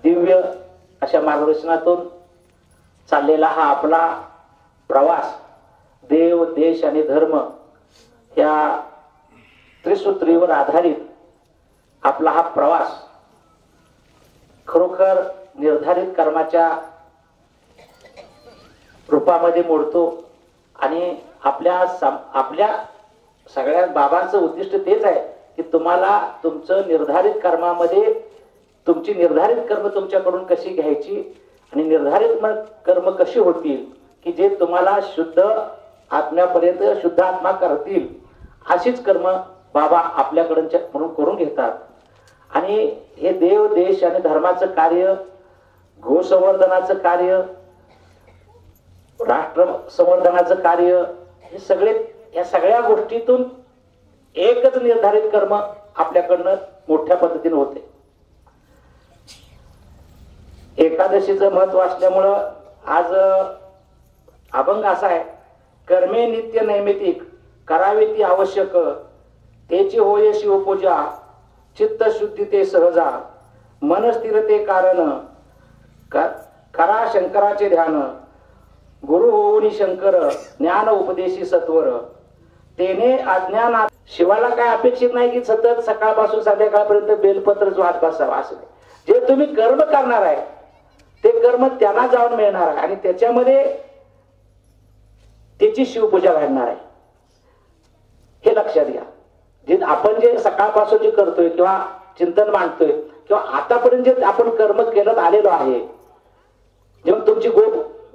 दिव्य अशा मार्गदर्शनातून चाललेला हा आपला प्रवास देव देश आणि धर्म या त्रिसूत्रीवर आधारित आपला हा प्रवास खरोखर निर्धारित कर्माच्या रूपामध्ये मोडतो आणि आपल्या सगळ्या बाबांचं उद्दिष्ट तेच आहे की तुम्हाला तुमचं निर्धारित कर्मामध्ये तुमची निर्धारित कर्म तुमच्याकडून कशी घ्यायची आणि निर्धारित कर्म कशी होतील की जे तुम्हाला शुद्ध आत्म्यापर्यंत शुद्ध आत्मा करतील अशीच कर्म बाबा आपल्याकडून म्हणून करून घेतात. आणि हे देव देश आणि धर्माचं कार्य, गोसंवर्धनाचं कार्य, राष्ट्र संवर्धनाचं कार्य, हे सगळे या सगळ्या गोष्टीतून एकच निर्धारित कर्म आपल्याकडनं मोठ्या पद्धतीने होते. एकादशीचं महत्व असल्यामुळं आज अभंग असा आहे, कर्मे नित्य नैमितिक करावी ती आवश्यक, तेची होय शिवपूजा चित्त शुद्धी ते सहजा, मन स्थिरते कारण करा शंकराचे ध्यान, गुरु होऊनी शंकर ज्ञान उपदेशी सत्वर, तेने अज्ञानात. शिवाला काय अपेक्षित नाही की सतत सकाळपासून संध्याकाळपर्यंत बेलपत्रच वाट बसावं असं नाही. जे तुम्ही कर्म करणार आहे ते कर्म त्यांना जाऊन मिळणार आहे आणि त्याच्यामध्ये त्याची शिवपूजा घडणार आहे. हे लक्षात घ्या. जे आपण जे सकाळपासून जे करतोय किंवा चिंतन मांडतोय किंवा आतापर्यंत जे आपण कर्म केलं आलेलो आहे, जेव्हा तुमची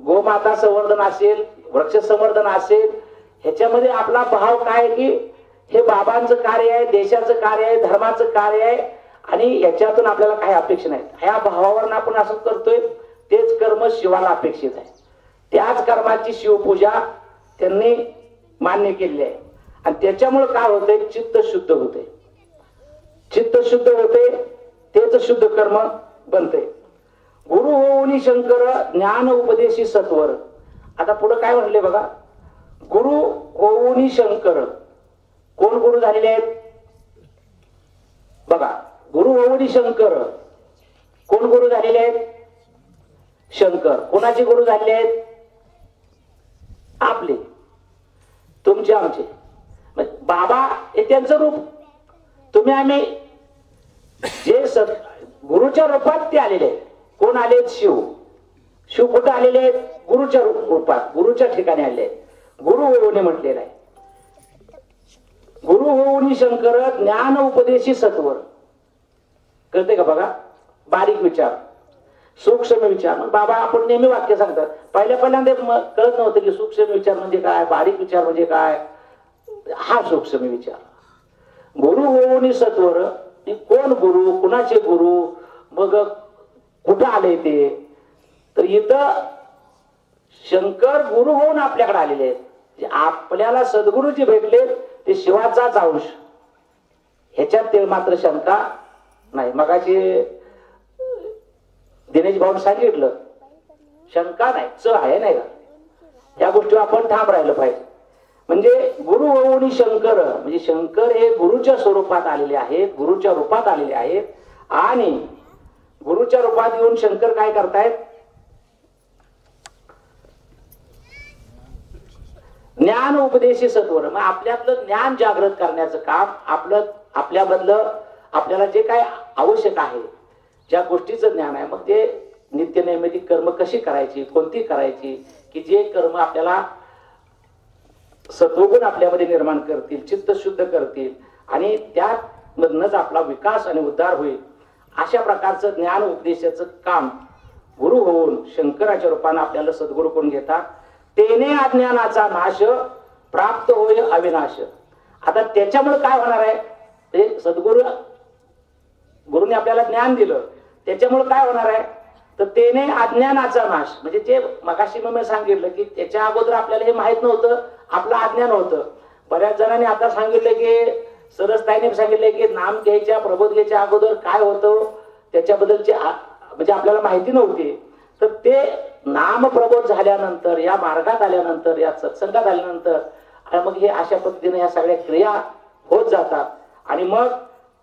गोमाता संवर्धन असेल, वृक्ष संवर्धन असेल, ह्याच्यामध्ये आपला भाव काय की हे बाबांचं कार्य आहे, देशाचं कार्य आहे, धर्माचं कार्य आहे आणि याच्यातून आपल्याला काही अपेक्षा नाहीत. ह्या भावावर आपण असं करतोय तेच कर्म शिवाला अपेक्षित आहे. त्याच कर्माची शिवपूजा त्यांनी मान्य केली आहे आणि त्याच्यामुळे काय होतंय, चित्त शुद्ध होते. चित्त शुद्ध होते तेच शुद्ध कर्म बनते. गुरु होऊनी शंकर ज्ञान उपदेशी सत्वर. आता पुढे काय म्हणले बघा, गुरु होऊनी शंकर. कोण गुरु झालेले आहेत बघा, गुरु होऊनी शंकर. कोण गुरु झालेले आहेत, शंकर. कोणाचे गुरु झालेले आहेत, आपले, तुमचे, आमचे. बाबा हे त्यांचं रूप. तुम्ही आम्ही जे गुरुच्या रूपात ते आलेले आहेत. कोण आले, शिव. शिव कुठे आलेले आहेत, गुरुच्या रूपात, गुरुच्या ठिकाणी आलेले आहेत. गुरु होऊनी म्हटलेलं आहे. गुरु होऊनी शंकर ज्ञान उपदेशी सत्वर. कळते का बघा, बारीक विचार, सूक्ष्म विचार. बाबा आपण नेहमी वाक्य सांगतात. पहिल्यांदा कळत नव्हतं की सूक्ष्म विचार म्हणजे काय, बारीक विचार म्हणजे काय. हा सूक्ष्म विचार. गुरु होऊनी सत्वर. कोण गुरु, कुणाचे गुरु, मग कुठं आले ते. तर इथं शंकर गुरु होऊन आपल्याकडे आलेले आहेत. आपल्याला सद्गुरु जे भेटले ते शिवाचाच अंश. ह्याच्यात ते मात्र शंका नाही. मगाशी दिनेश भाऊन सांगितलं शंका नाही, च आहे नाही का. या गोष्टीवर आपण ठाम राहिलं पाहिजे. म्हणजे गुरु होऊनी शंकर म्हणजे शंकर हे गुरुच्या स्वरूपात आलेले आहेत, गुरुच्या रूपात आलेले आहेत. आणि गुरुच्या रूपात येऊन शंकर काय करतायत, ज्ञान उपदेशी सत्वर. मग आपल्यातलं ज्ञान जागृत करण्याचं काम आपल्यामधलं आपल्याला जे काय आवश्यक आहे, ज्या गोष्टीचं ज्ञान आहे, मग ते नित्य नैमित्तिक कर्म कशी करायची, कोणती करायची की जे कर्म आपल्याला सत्वगुण आपल्यामध्ये निर्माण करतील, चित्त शुद्ध करतील आणि त्यामधनच आपला विकास आणि उद्धार होईल. अशा प्रकारचं ज्ञान उपदेशाचं काम गुरु होऊन शंकराच्या रूपाने आपल्याला सद्गुरु करून घेतात. तेने अज्ञानाचा नाश प्राप्त होय अविनाश. आता त्याच्यामुळे काय होणार आहे, म्हणजे गुरुने आपल्याला ज्ञान दिलं, त्याच्यामुळे काय होणार आहे तर तेने अज्ञानाचा नाश. म्हणजे जे मगाशी मी सांगितलं की त्याच्या अगोदर आपल्याला हे माहित नव्हतं, आपलं अज्ञान होतं. बऱ्याच जणांनी आता सांगितलं की सरसताईने सांगितलं की नाम घ्यायच्या प्रबोध घ्यायच्या अगोदर काय होतं त्याच्याबद्दलची म्हणजे आपल्याला माहिती नव्हती. तर ते नाम प्रबोध झाल्यानंतर, या मार्गात आल्यानंतर, या सत्संगात आल्यानंतर मग हे अशा पद्धतीने या सगळ्या क्रिया होत जातात. आणि मग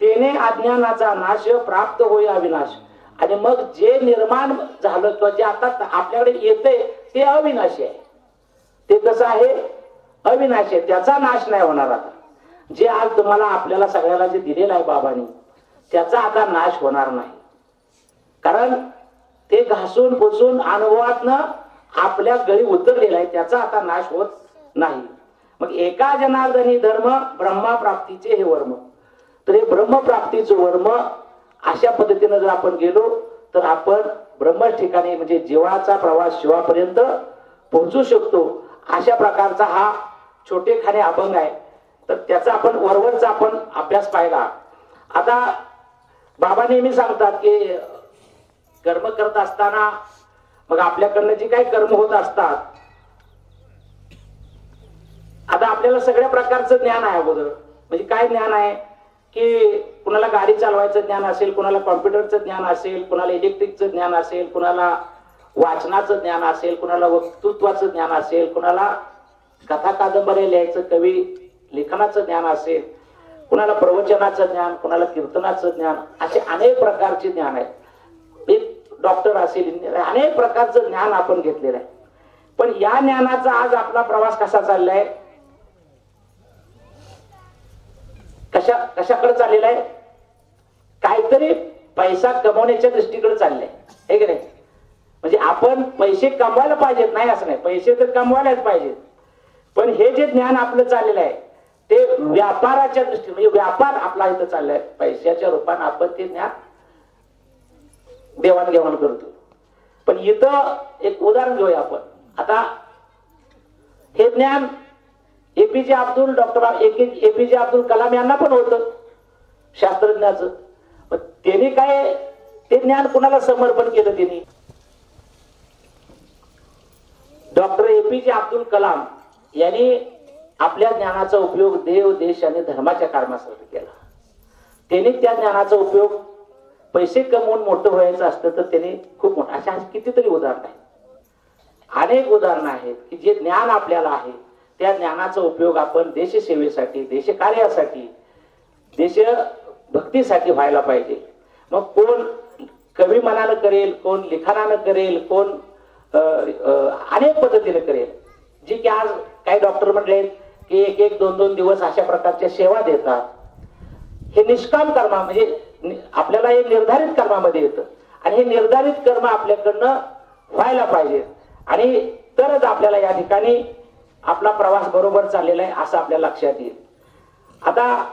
तेने अज्ञानाचा नाश प्राप्त होय अविनाश. आणि मग जे निर्माण झालं किंवा जे आता आपल्याकडे येते ते अविनाशी आहे. ते कसं आहे, अविनाशी आहे, त्याचा नाश नाही होणार. आता जे आज तुम्हाला आपल्याला सगळ्याला जे दिलेलं आहे बाबांनी, त्याचा आता नाश होणार नाही. कारण ते घासून पुसून अनुभवातनं आपल्या गळी उतरलेला आहे, त्याचा आता नाश होत नाही. मग एका जनार्दनी धर्म ब्रह्मा प्राप्तीचे हे वर्म. तर हे ब्रह्मप्राप्तीचं वर्म अशा पद्धतीनं जर आपण गेलो तर आपण ब्रह्म ठिकाणी म्हणजे जीवाचा प्रवास शिवापर्यंत पोहोचू शकतो. अशा प्रकारचा हा छोटेखाने अभंग आहे. तर त्याचा आपण वरवरचा आपण अभ्यास पाहिला. आता बाबा नेहमी सांगतात की कर्म करत असताना मग आपल्याकडनं जी काही कर्म होत असतात, आता आपल्याला सगळ्या प्रकारचं ज्ञान आहे अगोदर. म्हणजे काय ज्ञान आहे की कुणाला गाडी चालवायचं ज्ञान असेल, कुणाला कॉम्प्युटरचं ज्ञान असेल, कुणाला इलेक्ट्रिकचं ज्ञान असेल, कुणाला वाचनाचं ज्ञान असेल, कुणाला वक्तृत्वाचं ज्ञान असेल, कुणाला कथा कादंबऱ्या लिहायचं कवी लेखनाचं ज्ञान असेल, कुणाला प्रवचनाचं ज्ञान, कुणाला कीर्तनाचं ज्ञान, असे अनेक प्रकारचे ज्ञान आहेत. एक डॉक्टर असेल, इंजिनियर, अनेक प्रकारचं ज्ञान आपण घेतलेलं आहे. पण या ज्ञानाचा आज आपला प्रवास कसा चाललाय, कशाकडे चाललेला आहे, काहीतरी पैसा कमवण्याच्या दृष्टीकडे चाललाय, हे की नाही. म्हणजे आपण पैसे कमवायला पाहिजेत, नाही असं नाही, पैसे तर कमवायलाच पाहिजेत. पण हे जे ज्ञान आपलं चाललेलं आहे ते व्यापाराच्या दृष्टीने, म्हणजे व्यापार आपला इथं चाललाय. पैशाच्या रूपाने आपण ते ज्ञान देवाणघेवाण करतो. पण इथं एक उदाहरण घेऊया आपण. आता हे ज्ञान एपीजे अब्दुल कलाम यांना पण होतं शास्त्रज्ञाचं. त्यांनी काय ते ज्ञान कुणाला समर्पण केलं, त्यांनी डॉक्टर एपीजे अब्दुल कलाम यांनी आपल्या ज्ञानाचा उपयोग देव, देश आणि धर्माच्या कामासाठी केला. त्यांनी त्या ज्ञानाचा उपयोग पैसे कमवून मोठं व्हायचं असतं तर त्यांनी खूप मोठं, अशा कितीतरी उदाहरणं आहेत, अनेक उदाहरणं आहेत की जे ज्ञान आपल्याला आहे त्या ज्ञानाचा उपयोग आपण देशसेवेसाठी, देशकार्यासाठी, देशभक्तीसाठी व्हायला पाहिजे. मग कोण कवी मनानं करेल, कोण लिखाणानं करेल, कोण अनेक पद्धतीने करेल. जी की आज काही डॉक्टर म्हणले की एक एक दोन दोन दिवस अशा प्रकारच्या सेवा देतात. हे निष्काम कर्म म्हणजे आपल्याला हे निर्धारित कर्मामध्ये येतं आणि हे निर्धारित कर्म आपल्याकडनं व्हायला पाहिजे आणि तरच आपल्याला या ठिकाणी आपला प्रवास बरोबर चाललेला आहे असं आपल्या लक्षात येईल. आता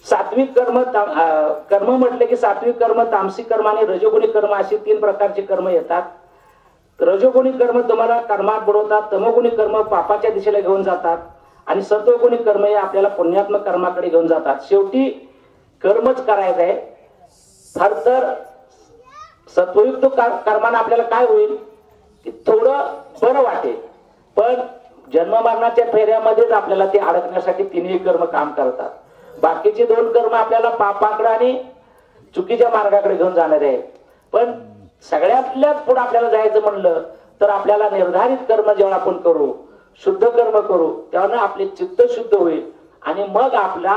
सात्विक कर्म म्हटले की सात्विक कर्म, तामसिक कर्म आणि रजोगुणी कर्म अशी 3 प्रकारचे कर्म येतात. रजोगुणी कर्म तुम्हाला कर्मात बुडवतात, तमोगुणी कर्म पापाच्या दिशेला घेऊन जातात आणि सत्वगुणी कर्म हे आपल्याला पुण्यात्मक कर्माकडे घेऊन जातात. शेवटी कर्मच करायचं आहे. फार तर सत्वयुक्त कर्माने आपल्याला काय होईल की थोडं बरं वाटेल, पण जन्म मरणाच्या फेऱ्यामध्येच आपल्याला ते अडकण्यासाठी 3ही कर्म काम करतात. बाकीचे 2 कर्म आपल्याला पापाकडे आणि चुकीच्या मार्गाकडे घेऊन जाणार आहे. पण सगळ्यातल्याच पुढे आपल्याला जायचं म्हणलं तर आपल्याला निर्धारित कर्म जेव्हा आपण करू, शुद्ध कर्म करू, तेव्हा आपले चित्त शुद्ध होईल आणि मग आपला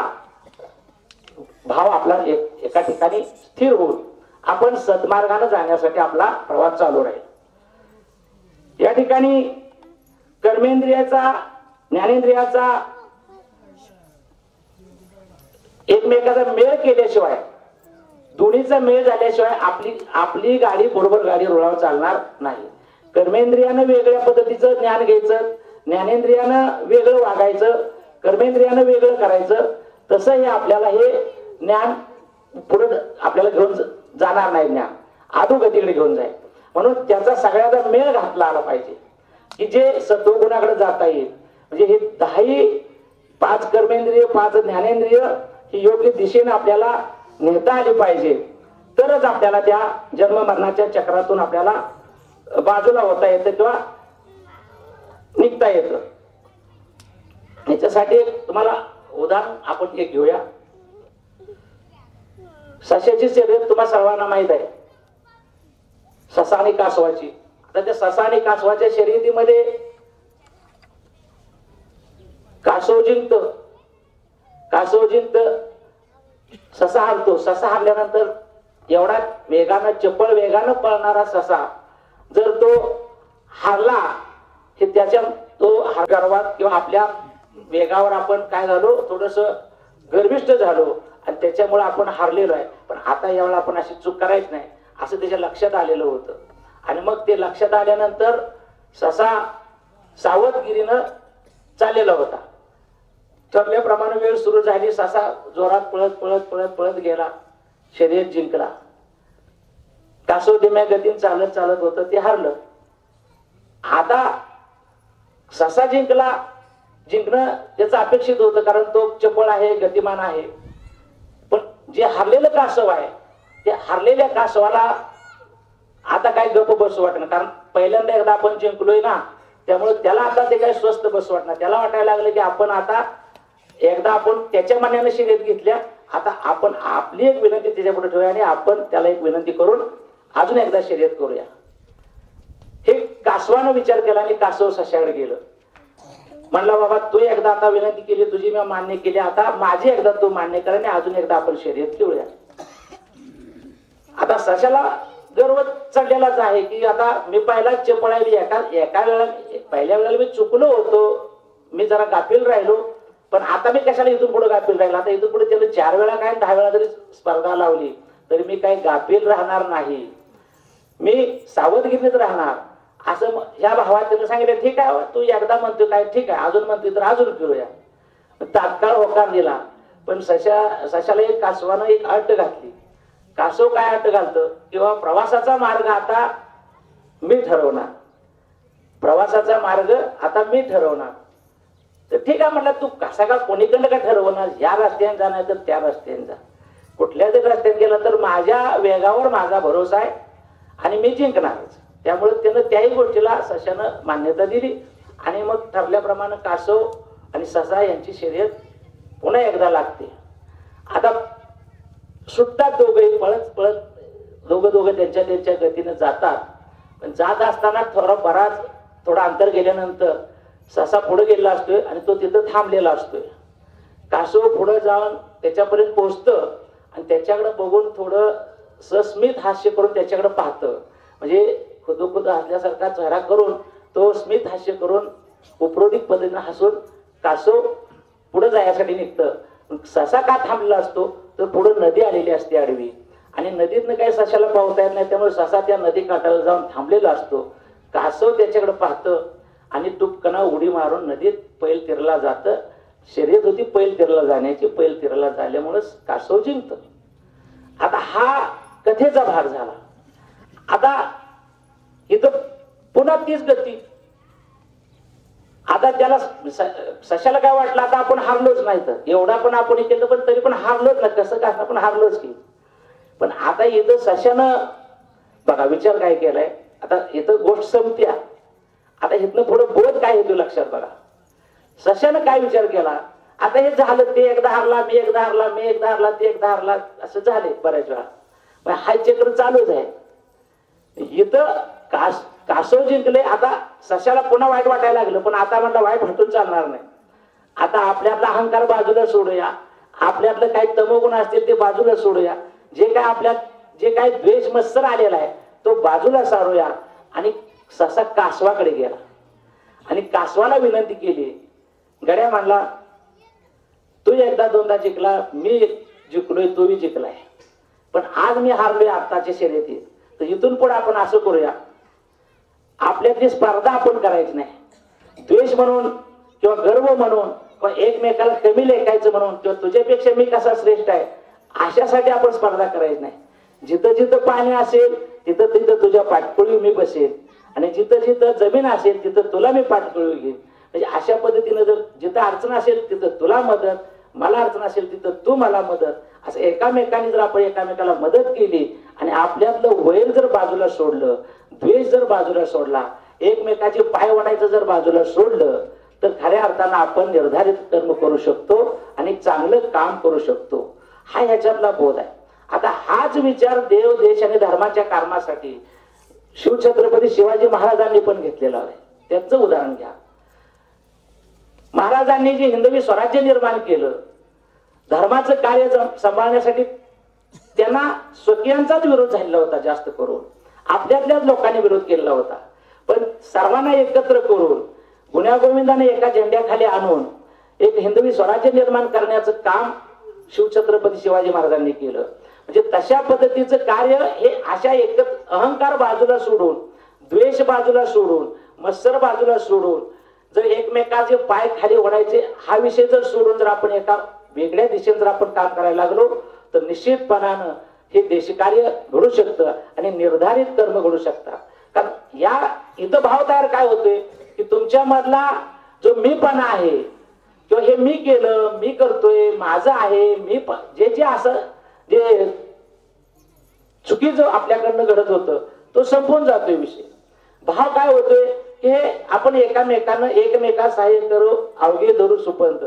भाव आपला एका ठिकाणी स्थिर होईल. आपण सद्मार्गाने जाण्यासाठी आपला प्रवास चालू राहील. या ठिकाणी कर्मेंद्रियाचा, ज्ञानेंद्रियाचा एकमेकाचा मेळ केल्याशिवाय, दोन्हीचा मेळ झाल्याशिवाय आपली गाडी बरोबर गाडी रुळावर चालणार नाही. कर्मेंद्रियानं वेगळ्या पद्धतीचं ज्ञान घ्यायचं, ज्ञानेंद्रियानं वेगळं वागायचं, कर्मेंद्रियानं वेगळं करायचं. तसं हे आपल्याला हे ज्ञान पुढे आपल्याला घेऊन जाणार नाही. ज्ञान अधोगतीकडे घेऊन जाईल. म्हणून त्याचा सगळ्याचा मेळ घातला आला पाहिजे की जे सत्वगुणाकडे जाता येईल. म्हणजे हे 10ही 5 कर्मेंद्रिय, 5 ज्ञानेंद्रिय ही योग्य दिशेने आपल्याला नेता आली पाहिजे. तरच आपल्याला त्या जन्म मरणाच्या चक्रातून आपल्याला बाजूला होता येतं किंवा निघता येतं. याच्यासाठी तुम्हाला उदाहरण आपण एक घेऊया. सशाची शर्यत तुम्हाला सर्वांना माहित आहे, ससा आणि कासवाची. आता त्या ससा आणि कासवाच्या शर्यतीमध्ये कासव जिंकत, ससा हारतो. ससा हारल्यानंतर एवढा वेगानं चपळ वेगानं पळणारा ससा जर तो हारला हे त्याच्या तो गर्वात किंवा आपल्या वेगावर आपण काय झालो थोडस गर्विष्ठ झालो आणि त्याच्यामुळे आपण हारलेलो आहे. पण आता यावेळेला आपण अशी चूक करायची नाही असं त्याच्या लक्षात आलेलं होतं. आणि मग ते लक्षात आल्यानंतर ससा सावधगिरीनं चाललेला होता. ठरल्याप्रमाणे वेळ सुरू झाली. ससा जोरात पळत पळत पळत पळत गेला. शर्यत जिंकला. कासव धीम्या गतीने चालत चालत होतं ते हारलं. आता ससा जिंकणं त्याचं अपेक्षित होतं कारण तो चपळ आहे गतिमान आहे. पण जे हारलेलं कासव आहे ते हारलेल्या कासवाला आता काय गप बसू वाटणं कारण पहिल्यांदा एकदा आपण जिंकलोय ना त्यामुळे त्याला आता ते काय स्वस्त बसू वाटणार. त्याला वाटायला लागलं की आपण आता एकदा आपण त्याच्या मनाने शर्यत घेतल्या आता आपण आपली एक विनंती त्याच्यापुढे ठेवूया आणि आपण त्याला एक विनंती करून अजून एकदा शर्यत करूया. हे कासवानं विचार केला आणि कासव सशाकडे गेलं. म्हणला बाबा तू एकदा आता विनंती केली तुझी मी मान्य केली आता माझी एकदा तू मान्य कर आणि अजून एकदा आपण शर्यत खेळूया. आता सशाला गर्व चढलेलाच आहे की आता मी पहिला चपळायली एका वेळेला पहिल्या वेळेला मी चुकलो होतो मी जरा गाफील राहिलो पण आता मी कशाला इथून पुढे गाफील राहिलो. आता इथून पुढे त्याला 4 वेळा काय 10 वेळा जरी स्पर्धा लावली तरी मी काही गाफील राहणार नाही. मी सावधगिरीत राहणार असं ह्या भावात त्यानं सांगितलं. ठीक आहे तू एकदा म्हणतो काय ठीक आहे अजून म्हणतोय तर अजून फिरूया. तात्काळ होकार दिला. पण सशाला एक कासवानं एक अट घातली. कासव काय अट घालतं किंवा प्रवासाचा मार्ग आता मी ठरवणार. प्रवासाचा मार्ग आता मी ठरवणार. तर ठीक आहे म्हटलं तू कसा का कोणीकडनं का ठरवणार ह्या रस्त्याने जा नाही तर त्या रस्त्याने जा कुठल्या जरी रस्त्याने गेला तर माझ्या वेगावर माझा भरोसा आहे आणि मी जिंकणारच. त्यामुळे त्यानं त्याही गोष्टीला सशानं मान्यता दिली आणि मग ठरल्याप्रमाणे कासव आणि ससा यांची शर्यत पुन्हा एकदा लागते. आता सुटतात दोघेही पळत पळत दोघं त्यांच्या गतीने जातात. पण जात असताना थोडा अंतर गेल्यानंतर ससा पुढे गेलेला असतोय आणि तो तिथं थांबलेला असतोय. कासव पुढे जाऊन त्याच्यापर्यंत पोहोचतं आणि त्याच्याकडे बघून थोडं सस्मित हास्य करून त्याच्याकडे पाहतं. म्हणजे खुदोखुद हसल्यासारखा चेहरा करून तो स्मित हास्य करून उपरोधिक पद्धतीने हसून कासव पुढे जायसाठी निघतं. ससा का थांबलेला असतो तर पुढे नदी आलेली असते आडवी आणि नदीतनं काही सशाला पावता येत नाही त्यामुळे ससा त्या नदी काठाला जाऊन थांबलेला असतो. कासव त्याच्याकडे पाहतं आणि टुपकना उडी मारून नदीत पैल तीराला जातं. शर्यत होती पैल तीराला जाण्याची. पैल तीराला झाल्यामुळे कासव जिंकतं. आता हा कथेचा भाग झाला. आता इथं पुन्हा तीच गती. आता त्याला सशाला काय वाटलं आता आपण हारलोच नाही तर एवढा पण आपण केलं पण तरी पण हारलोच ना कसं काय आपण हारलोच की. पण आता इथं सशानं बघा विचार काय केलाय. आता इथं गोष्ट संपत्या. आता इथनं पुढे बोध काय येतो लक्षात बघा. सशानं काय विचार केला आता हे झालं ते एकदा हारला मी एकदा हारला मी एकदा हारला ते एकदा हारला असं झाले बऱ्याच वेळा. हा चक्र चालूच आहे. इथं कासव जिंकले. आता सशाला पुन्हा वाईट वाटायला लागलं पण आता म्हणलं वाईट हटून चालणार नाही. आता आपल्यातला अहंकार बाजूला सोडूया. आपल्यातलं काही तमोगुण असतील ते बाजूला सोडूया. जे काय द्वेष मत्सर आलेला आहे तो बाजूला सारूया. आणि ससा कासवाकडे गेला आणि कासवाला विनंती केली. गड्या म्हणला तू एकदा दोनदा जिंकला मी जिंकलोय तू बी जिंकलाय पण आज मी हारलोय आत्ताच्या शर्यतीत. तर इथून पुढे आपण असं करूया आपल्यातली स्पर्धा आपण करायची नाही. द्वेष म्हणून किंवा गर्व म्हणून किंवा एकमेकाला कमी लेखायचं म्हणून किंवा तुझ्यापेक्षा मी कसा श्रेष्ठ आहे अशासाठी आपण स्पर्धा करायची नाही. जिथं जिथं पाणी असेल तिथं तिथं तुझ्या पाठपोळी मी बसेल आणि जिथं जिथं जमीन असेल तिथं तुला मी पाठपोळी घेईन. म्हणजे अशा पद्धतीनं जर जिथं अडचण असेल तिथं तुला मदत मला अडचण असेल तिथं तू मला मदत असं एकामेकाने जर आपण एकामेकाला मदत केली आणि आपल्यातलं वैर जर बाजूला सोडलं द्वेष जर बाजूला सोडला एकमेकाचे पाय वडायचं जर बाजूला सोडलं तर खऱ्या अर्थानं आपण निर्धारित कर्म करू शकतो आणि चांगलं काम करू शकतो. हा ह्याच्यातला बोध आहे. आता हाच विचार देव देश आणि धर्माच्या कर्मासाठी शिवछत्रपती शिवाजी महाराजांनी पण घेतलेला आहे. त्याचं उदाहरण घ्या. महाराजांनी जे हिंदवी स्वराज्य निर्माण केलं धर्माचं कार्य सांभाळण्यासाठी त्यांना स्वकीयांचाच विरोध झालेला होता, जास्त करून आपल्यातल्याच लोकांनी विरोध केलेला होता. पण सर्वांना एकत्र करून गुण्यागोविंदाने एका झेंड्याखाली आणून एक हिंदवी स्वराज्य निर्माण करण्याचं काम शिवछत्रपती शिवाजी महाराजांनी केलं. म्हणजे तशा पद्धतीचं कार्य हे अशा अहंकार बाजूला सोडून, द्वेष बाजूला सोडून, मत्सर बाजूला सोडून, जर एकमेकाचे पाय खाली ओढायचे हा विषय जर सोडून जर आपण एका वेगळ्या दिशेने जर आपण काम करायला लागलो तर निश्चितपणानं हे देशकार्य घडू शकतं आणि निर्धारित कर्म घडू शकतात. कारण या इथं भाव तयार काय होतोय की तुमच्या मधला जो मीपणा आहे किंवा हे मी केलं, मी करतोय, माझं आहे, मी जे असं जे चुकीचं आपल्याकडनं घडत होतं तो संपून जातोय विषय. भाव काय होतोय की आपण एकमेका सहाय्य करू अवघे धरू सुपंत,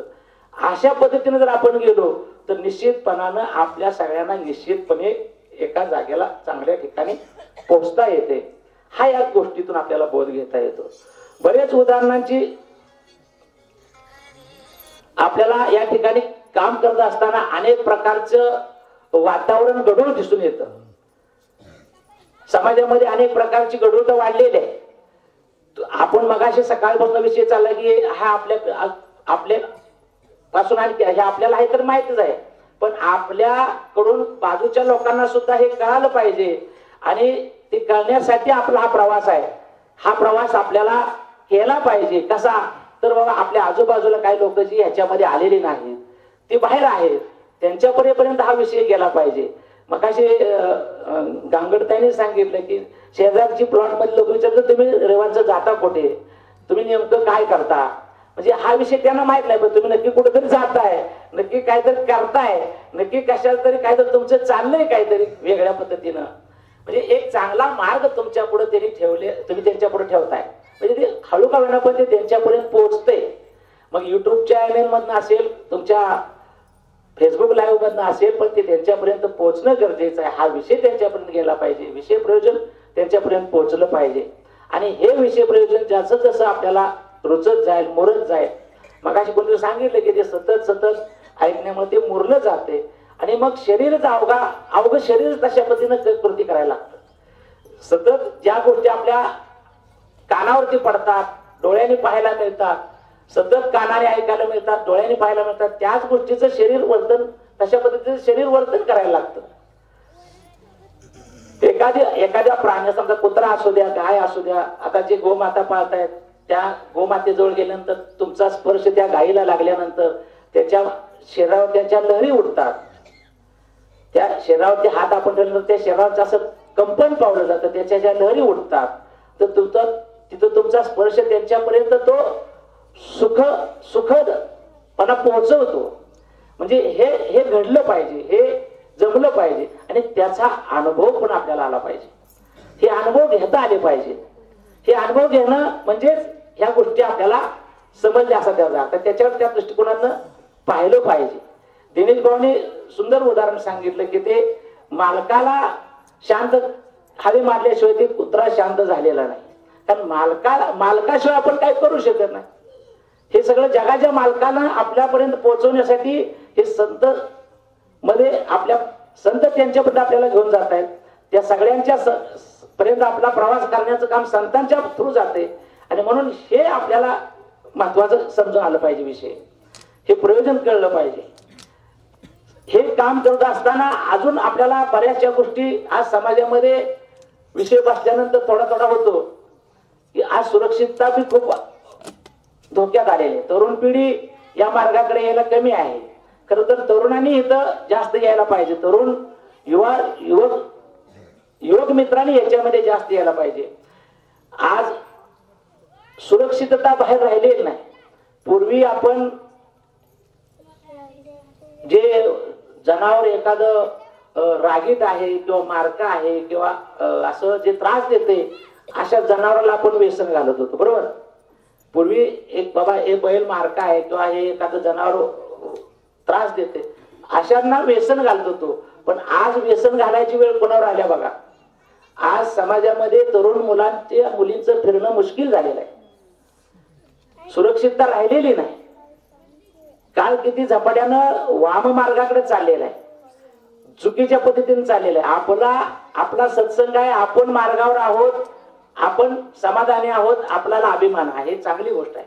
अशा पद्धतीने जर आपण गेलो तर निश्चितपणानं आपल्या सगळ्यांना निश्चितपणे एका जागेला चांगल्या ठिकाणी पोहोचता येते. हा या गोष्टीतून आपल्याला बोध घेता येतो. बरेच उदाहरणांची आपल्याला या ठिकाणी काम करत असताना अनेक प्रकारचं वातावरण गढूळ दिसून येतं. समाजामध्ये अनेक प्रकारची गढूळ वाढलेली आहे. आपण मगाशी सकाळपासून विषय चालला की हा आपल्या पासून आणि हे आपल्याला हे तर माहितीच आहे, पण आपल्याकडून बाजूच्या लोकांना सुद्धा हे कळालं पाहिजे आणि ते कळण्यासाठी आपला हा प्रवास आहे. हा प्रवास आपल्याला केला पाहिजे. कसा तर बाबा आपल्या आजूबाजूला काही लोक जी ह्याच्यामध्ये आलेली नाहीत, ते बाहेर आहेत, त्यांच्यापर्यंत हा विषय गेला पाहिजे. मग असे गांगडताईने सांगितलं की शेजारची प्लॉट मध्ये लोक विचारतात तुम्ही रेवांचं जाता कुठे, तुम्ही नेमकं काय करता. म्हणजे हा विषय त्यांना माहित नाही, पण तुम्ही नक्की कुठेतरी जाताय, नक्की काहीतरी करताय, नक्की कशाला तरी काहीतरी तुमचं चाललंय काहीतरी वेगळ्या पद्धतीनं. म्हणजे एक चांगला मार्ग तुमच्या पुढे त्यांनी ठेवले, तुम्ही त्यांच्या पुढे ठेवताय. म्हणजे ते हळू का होईना पण ते त्यांच्यापर्यंत पोहोचते. मग युट्यूब चॅनल मधनं असेल, तुमच्या फेसबुक लाईव्ह मधनं असेल, पण ते त्यांच्यापर्यंत पोहोचणं गरजेचं आहे. हा विषय त्यांच्यापर्यंत गेला पाहिजे, विषय प्रयोजन त्यांच्यापर्यंत पोहोचलं पाहिजे. आणि हे विषय प्रयोजन जसं जसं आपल्याला रुचत जाईल, मुरत जाईल. मग अशी कोणी सांगितलं की ते सतत ऐकण्यामुळे ते मुरलं जाते आणि मग शरीरच अवघं शरीर तशा पद्धतीनं कृती करायला लागतं. सतत ज्या गोष्टी आपल्या कानावरती पडतात, डोळ्यांनी पाहायला मिळतात, सतत कानाने ऐकायला मिळतात, डोळ्यांनी पाहायला मिळतात, त्याच गोष्टीचं शरीर वर्तन तशा पद्धतीचं शरीर वर्तन करायला लागतं. एखाद्या प्राणी समजा कुत्रा असू द्या, गाय असू द्या, आता जे गोमाता पाळतायत त्या गोमातेजवळ गेल्यानंतर तुमचा स्पर्श त्या गायीला लागल्यानंतर त्याच्या शरीरावर त्याच्या लहरी उठतात. त्या शरीरावरती हात आपण ठेवल्यानंतर त्या शरीराचं असं कंपन पावलं जातं, त्याच्या ज्या लहरी उठतात. तर तिथं तुमचा स्पर्श त्यांच्यापर्यंत तो सुखदपणा पोहोचवतो. म्हणजे हे घडलं पाहिजे, हे जमलं पाहिजे आणि त्याचा अनुभव पण आपल्याला आला पाहिजे. हे अनुभव घेता आले पाहिजे. हे अनुभव घेणं म्हणजेच ह्या गोष्टी आपल्याला समजल्या असं त्याचा तर त्याच्यावर त्या दृष्टिकोनानं पाहिलं पाहिजे. दिनेश भाऊने सुंदर उदाहरण सांगितलं की ते मालकाला शांत खाली मारल्याशिवाय ते कुत्रा शांत झालेला नाही. कारण मालकाशिवाय आपण काय करू शकत नाही. हे सगळं जगाच्या मालकाला आपल्यापर्यंत पोहोचवण्यासाठी हे संत त्यांच्यापर्यंत आपल्याला घेऊन जात आहेत. त्या सगळ्यांच्या पर्यंत आपला प्रवास करण्याचं काम संतांच्या थ्रू जाते आणि म्हणून हे आपल्याला महत्वाचं समजून आलं पाहिजे. विषय हे प्रयोजन कळलं पाहिजे. हे काम करत असताना अजून आपल्याला बऱ्याचशा गोष्टी आज समाजामध्ये विषय बसल्यानंतर थोडा होतो की आज सुरक्षितता बी खूप धोक्यात आलेली आहे. तरुण पिढी या मार्गाकडे यायला कमी आहे. खरं तर तरुणांनी इथं जास्त यायला पाहिजे. तरुण युवक मित्रांनी याच्यामध्ये जास्त यायला पाहिजे. आज सुरक्षितता बाहेर राहिलेली नाही. पूर्वी आपण जे जनावर एखादं रागीट आहे किंवा मारका आहे किंवा असं जे त्रास देते अशा जनावराला आपण व्यसन घालत होतो, बरोबर. पूर्वी एक बाबा हे बैल मारका आहे किंवा हे एखादं जनावर त्रास देते अशांना व्यसन घालत होतो. पण आज व्यसन घालायची वेळ कोणावर आल्या बघा. आज समाजामध्ये तरुण मुलींचं फिरणं मुश्किल झालेलं आहे. सुरक्षितता राहिलेली नाही. काल किती झपाट्यानं वाम मार्गाकडे चाललेला आहे. चुकीच्या पद्धतीने चाललेलं आहे. आपला सत्संग आहे, आपण मार्गावर आहोत, आपण समाधानी आहोत, आपल्याला अभिमान आहे, चांगली गोष्ट आहे.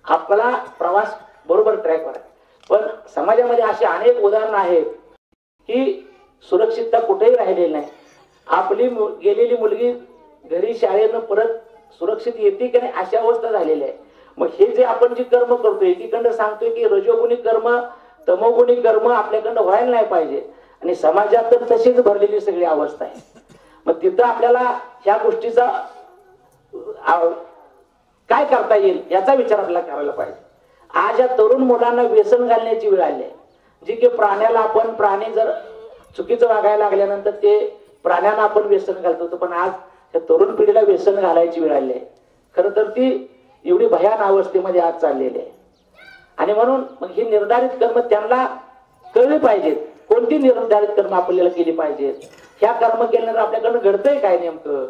आपला प्रवास बरोबर ट्रॅकवर आहे. पण समाजामध्ये अशी अनेक उदाहरणं आहेत की सुरक्षितता कुठेही राहिलेली नाही. आपली गेलेली मुलगी घरी शाळेनं परत सुरक्षित येते की नाही अशी अवस्था झालेली आहे. मग हे जे आपण जे कर्म करतोय, एकीकडनं सांगतोय की रजोगुणी कर्म तमोगुणी कर्म आपल्याकडनं व्हायला नाही पाहिजे, आणि समाजात तर तशीच भरलेली सगळी अवस्था आहे. मग तिथं आपल्याला ह्या गोष्टीचा काय करता येईल याचा विचार आपल्याला करायला पाहिजे. आज या तरुण मुलांना व्यसन घालण्याची वेळ आली आहे. जी की प्राणी जर चुकीचं वागायला लागल्यानंतर ते प्राण्यांना आपण व्यसन घालतो, पण आज त्या तरुण पिढीला व्यसन घालायची वेळ आली आहे. खरं तर ती एवढी भयान अवस्थेमध्ये आज चाललेली आहे. आणि म्हणून मग ही निर्धारित कर्म त्यांना कळली पाहिजेत. कोणती निर्धारित कर्म आपल्याला केली पाहिजेत, ह्या कर्म केल्यानंतर आपल्याकडनं घडतंय काय नेमकं,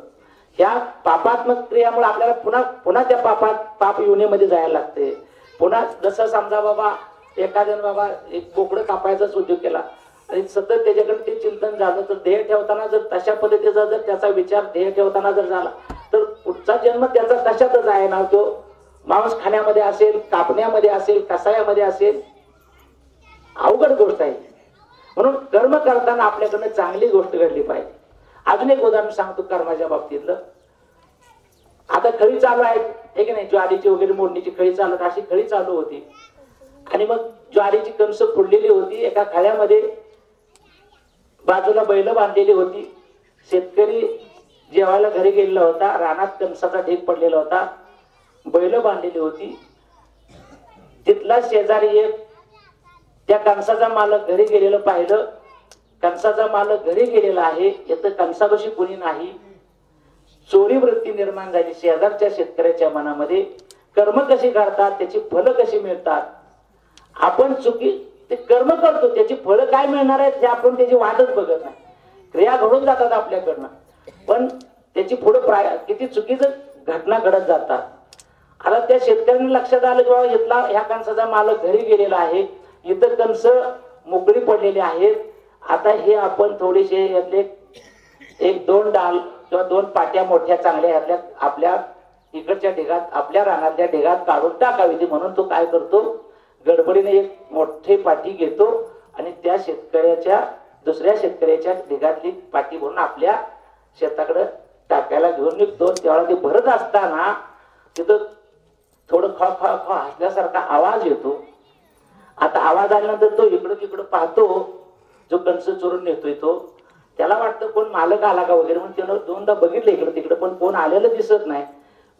ह्या पापात्मक क्रियामुळे आपल्याला पुन्हा त्या पाप योनीमध्ये जायला लागते. पुन्हा जसं समजा बाबा एखाद्यानं बाबा एक बोकडं कापायचाच उद्योग केला आणि सतत त्याच्याकडे ते चिंतन झालं, तर ध्येय ठेवताना जर तशा पद्धतीचा जर त्याचा विचार ध्येय ठेवताना जर झाला तर पुढचा जन्म त्याचा तशातच आहे ना. तो मांस खाण्यामध्ये असेल, कापण्यामध्ये असेल, कसायामध्ये असेल, अवघड गोष्ट आहे. म्हणून कर्म करताना आपल्याकडनं चांगली गोष्ट घडली पाहिजे. अजून एक उदाहरण सांगतो कर्माच्या बाबतीतलं. आता खळी चालू आहे की नाही, ज्वारीची वगैरे मोडणीची खळी चालू, अशी खळी चालू होती आणि मग ज्वारीची कणस फुडलेली होती. एका खळ्यामध्ये बाजूला बैल बांधलेली होती. शेतकरी जेवायला घरी गेलेला होता. रानात कणसाचा ढीग पडलेला होता, बैल बांधलेली होती. तिथला शेजारी एक त्या कणसाचा मालक घरी गेलेलं पाहिलं. कणसाचा मालक घरी गेलेला आहे, येतं कणसापाशी कुणी नाही. चोरी वृत्ती निर्माण झाली शेजारच्या शेतकऱ्याच्या मनामध्ये. कर्म कशी करतात, त्याची फळं कशी मिळतात, आपण ते कर्म करतो, त्याची फळं काय मिळणार आहेत हे आपण त्याची वाटच बघत नाही. क्रिया घडून जातात आपल्याकडनं, पण त्याची पुढे किती चुकीचं घटना घडत जातात. आता त्या शेतकऱ्यांनी लक्षात आलं की बाबा इथला ह्या कणसाचा मालक घरी गेलेला आहे, इतर कणस मोकळी पडलेली आहेत. आता हे आपण थोडेसे यातले एक दोन डाल किंवा दोन पाट्या मोठ्या चांगल्या यातल्या आपल्या इकडच्या ढिगात, आपल्या रानातल्या ढिगात काढून टाकावी. म्हणून तो काय करतो, गडबडीने एक मोठी पाटी घेतो आणि त्या दुसऱ्या शेतकऱ्याच्या ढिगातली पाटी भरून आपल्या शेताकडे टाकायला घेऊन निघतो. त्यावेळेला ते भरत असताना तिथं थोडं खळ खळ खळ हसल्यासारखा आवाज येतो. आता आवाज आल्यानंतर तो इकडं तिकडं पाहतो, जो कणस चोरून नेतोय तो. त्याला वाटतं कोण मालक आला का वगैरे, म्हणून त्यानं दोनदा बघितलं इकडं तिकडं, पण कोण आलेलं दिसत नाही.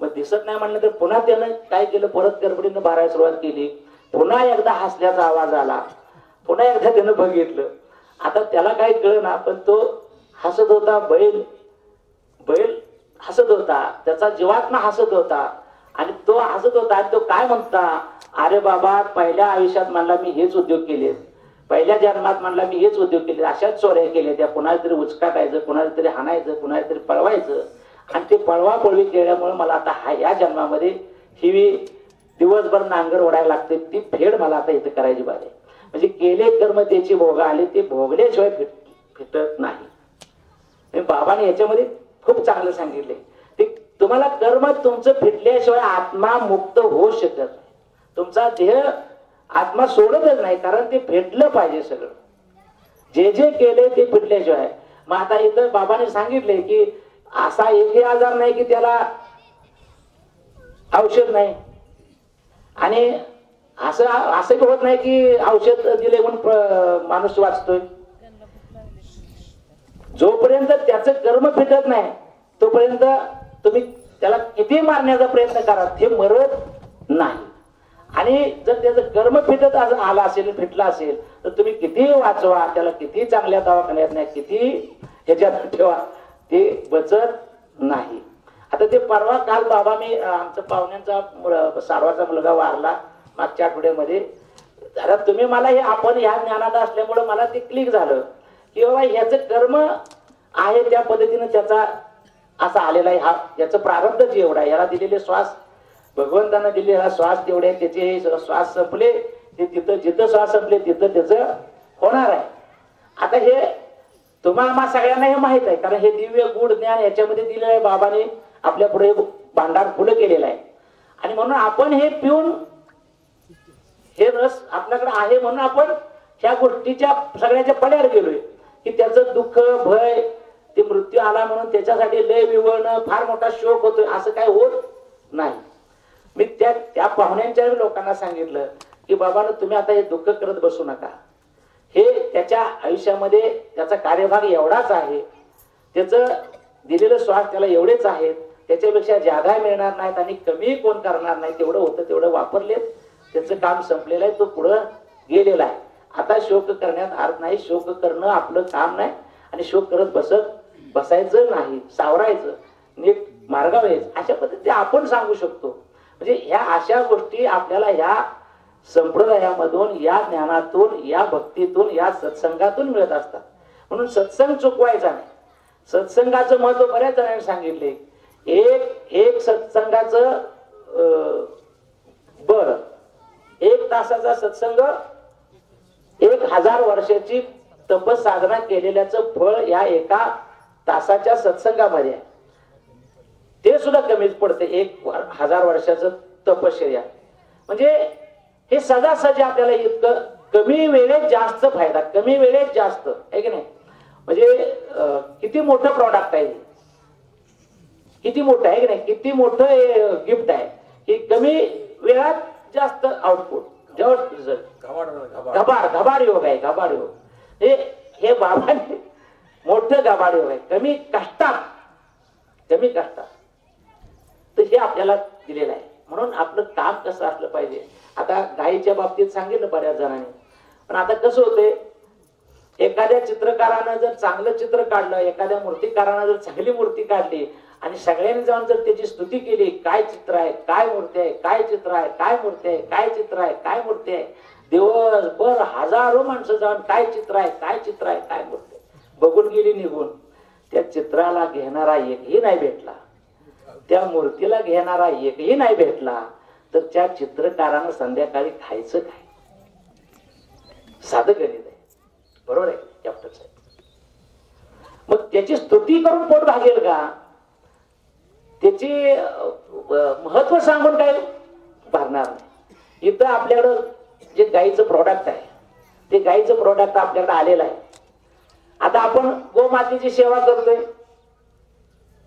मग दिसत नाही म्हणलं तर पुन्हा त्यानं काय केलं, परत गडबडीनं भरायला सुरुवात केली. पुन्हा एकदा हसल्याचा आवाज आला, पुन्हा एकदा त्यानं बघितलं. आता त्याला काय कळना, पण तो हसत होता. बैल हसत होता, त्याचा जीवात्मा हसत होता आणि तो हसत होता. आणि तो काय म्हणता, अरे बाबा पहिल्या आयुष्यात म्हणला मी हेच उद्योग केले, पहिल्या जन्मात म्हणला मी हेच उद्योग केले, अशाच चोऱ्या केल्या, त्या कुणाला तरी उचकाटायचं, कुणाला तरी हाणायचं, कुणाला तरी पळवायचं, आणि ते पळवापळवी केल्यामुळे मला आता ह्या जन्मामध्ये ही दिवसभर नांगर ओढायला लागते, ती फेड मला आता इथे करायची बारे. म्हणजे केले कर्म त्याची भोग आले, ते भोगल्याशिवाय फिटत नाही. बाबाने याच्यामध्ये खूप चांगलं सांगितले, ते तुम्हाला कर्म तुमचं फिटल्याशिवाय आत्मा मुक्त होऊ शकत नाही. तुमचा देह आत्मा सोडतच नाही, कारण ते फेटलं पाहिजे सगळं. जे जे केले ते फिटल्याशिवाय. मग आता इथं बाबाने सांगितले की असा एकही आजार नाही की त्याला औषध नाही, आणि असं होत नाही की औषध दिले म्हणून माणूस वाचतोय. जोपर्यंत त्याचं कर्म फिटत नाही तोपर्यंत तुम्ही त्याला किती मारण्याचा प्रयत्न करा, ते मरत नाही. आणि जर त्याचं कर्म फिटत आला असेल, फिटला असेल, तर तुम्ही किती वाचवा, त्याला किती चांगल्या दवाखान्यात नाही, किती ह्याच्यात ठेवा, ते बचत नाही. आता ते परवा काल बाबा मी आमचा पाहुण्यांचा सारवाचा मुलगा वारला मागच्या आठवड्यामध्ये. आता तुम्ही मला हे आपण ह्या ज्ञानात असल्यामुळे मला ते क्लिक झालं की बाबा ह्याचं कर्म आहे त्या पद्धतीनं त्याचा असा आलेला आहे. हा याचं प्रारब्ध एवढा आहे, याला दिलेले श्वास भगवंतानं दिलेला श्वास तेवढे, त्याचे श्वास संपले ते तिथं, जिथं श्वास संपले तिथं त्याचं होणार आहे. आता हे तुम्हाला सगळ्यांना हे माहित आहे, कारण हे दिव्य गुढ ज्ञान याच्यामध्ये दिलेलं आहे बाबाने, आपल्या पुढे भांडार फुलं केलेलं आहे. आणि म्हणून आपण हे पिऊन, हे रस आपल्याकडे आहे म्हणून आपण ह्या गोष्टीच्या सगळ्याच्या पड्यावर गेलोय, की त्याचं दुःख भय, ते मृत्यू आला म्हणून त्याच्यासाठी लय विवळणं, फार मोठा शोक होतोय, असं काय होत नाही. मी त्या पाहुण्यांच्या लोकांना सांगितलं की बाबांनो, तुम्ही आता हे दुःख करत बसू नका. हे त्याच्या आयुष्यामध्ये त्याचा कार्यभाग एवढाच आहे, त्याचं दिलेलं श्वास त्याला एवढेच आहेत, त्याच्यापेक्षा जादा मिळणार नाहीत आणि कमी कोण करणार नाही. तेवढं होतं तेवढं वापरलेत, त्याचं काम संपलेलं आहे, तो पुढं गेलेला आहे. आता शोक करण्यात अर्थ नाही, शोक करणं आपलं काम नाही आणि शोक करत बसायचं नाही, सावरायचं, नीट मार्गावर यायचं. अशा पद्धतीने आपण सांगू शकतो. म्हणजे ह्या अशा गोष्टी आपल्याला ह्या संप्रदायामधून, या ज्ञानातून, या भक्तीतून, या सत्संगातून मिळत असतात. म्हणून सत्संग चुकवायचा नाही. सत्संगाचं महत्व बऱ्याच जणांनी सांगितले. एक सत्संगाचं बर 1 तासाचा सत्संग 1000 वर्षाची तपसाधना केलेल्याचं फळ या 1 तासाच्या सत्संगामध्ये आहे. ते सुद्धा कमीच पडते 1000 वर्षाचं तपश्चर्या. म्हणजे हे सजासजी आपल्याला इतकं कमी वेळेत जास्त फायदा, कमी वेळेत जास्त आहे की नाही. म्हणजे किती मोठं प्रॉडक्ट आहे, किती मोठं आहे की नाही, किती मोठं गिफ्ट आहे की कमी वेळात जास्त आउटपुट. घबाड योग आहे, घबाड योग. हे बाबांनी मोठं घबाड योग आहे, कमी कष्टात. तर हे आपल्याला दिलेलं आहे. म्हणून आपलं काम कसं असलं पाहिजे. आता गायीच्या बाबतीत सांगितलं बऱ्याच जणांनी, पण आता कसं होतंय, एखाद्या चित्रकारानं जर चांगलं चित्र काढलं, एखाद्या मूर्तिकारानं जर चांगली मूर्ती काढली आणि सगळ्यांनी जाऊन जर त्याची स्तुती केली, काय चित्र आहे, काय मूर्ती आहे, काय चित्र आहे, काय मूर्ती आहे, काय चित्र आहे, काय मूर्ती आहे, दिवसभर हजारो माणसं जाऊन काय चित्र आहे, काय चित्र आहे, काय मूर्ती आहे, बघून गेली निघून. त्या चित्राला घेणारा एकही नाही भेटला, त्या मूर्तीला घेणारा एकही नाही भेटला, तर त्या चित्रकारानं संध्याकाळी खायचं काय. साधं गणित आहे, बरोबर आहे कॅप्टन साहेब. मग त्याची स्तुती करून पोट भागेल का, त्याची महत्व सांगून काय भागणार नाही. इथं आपल्याकडं जे गाईचं प्रॉडक्ट आहे, ते गाईचं प्रॉडक्ट आपल्याकडे आलेलं आहे. आता आपण गोमातेची सेवा करतोय,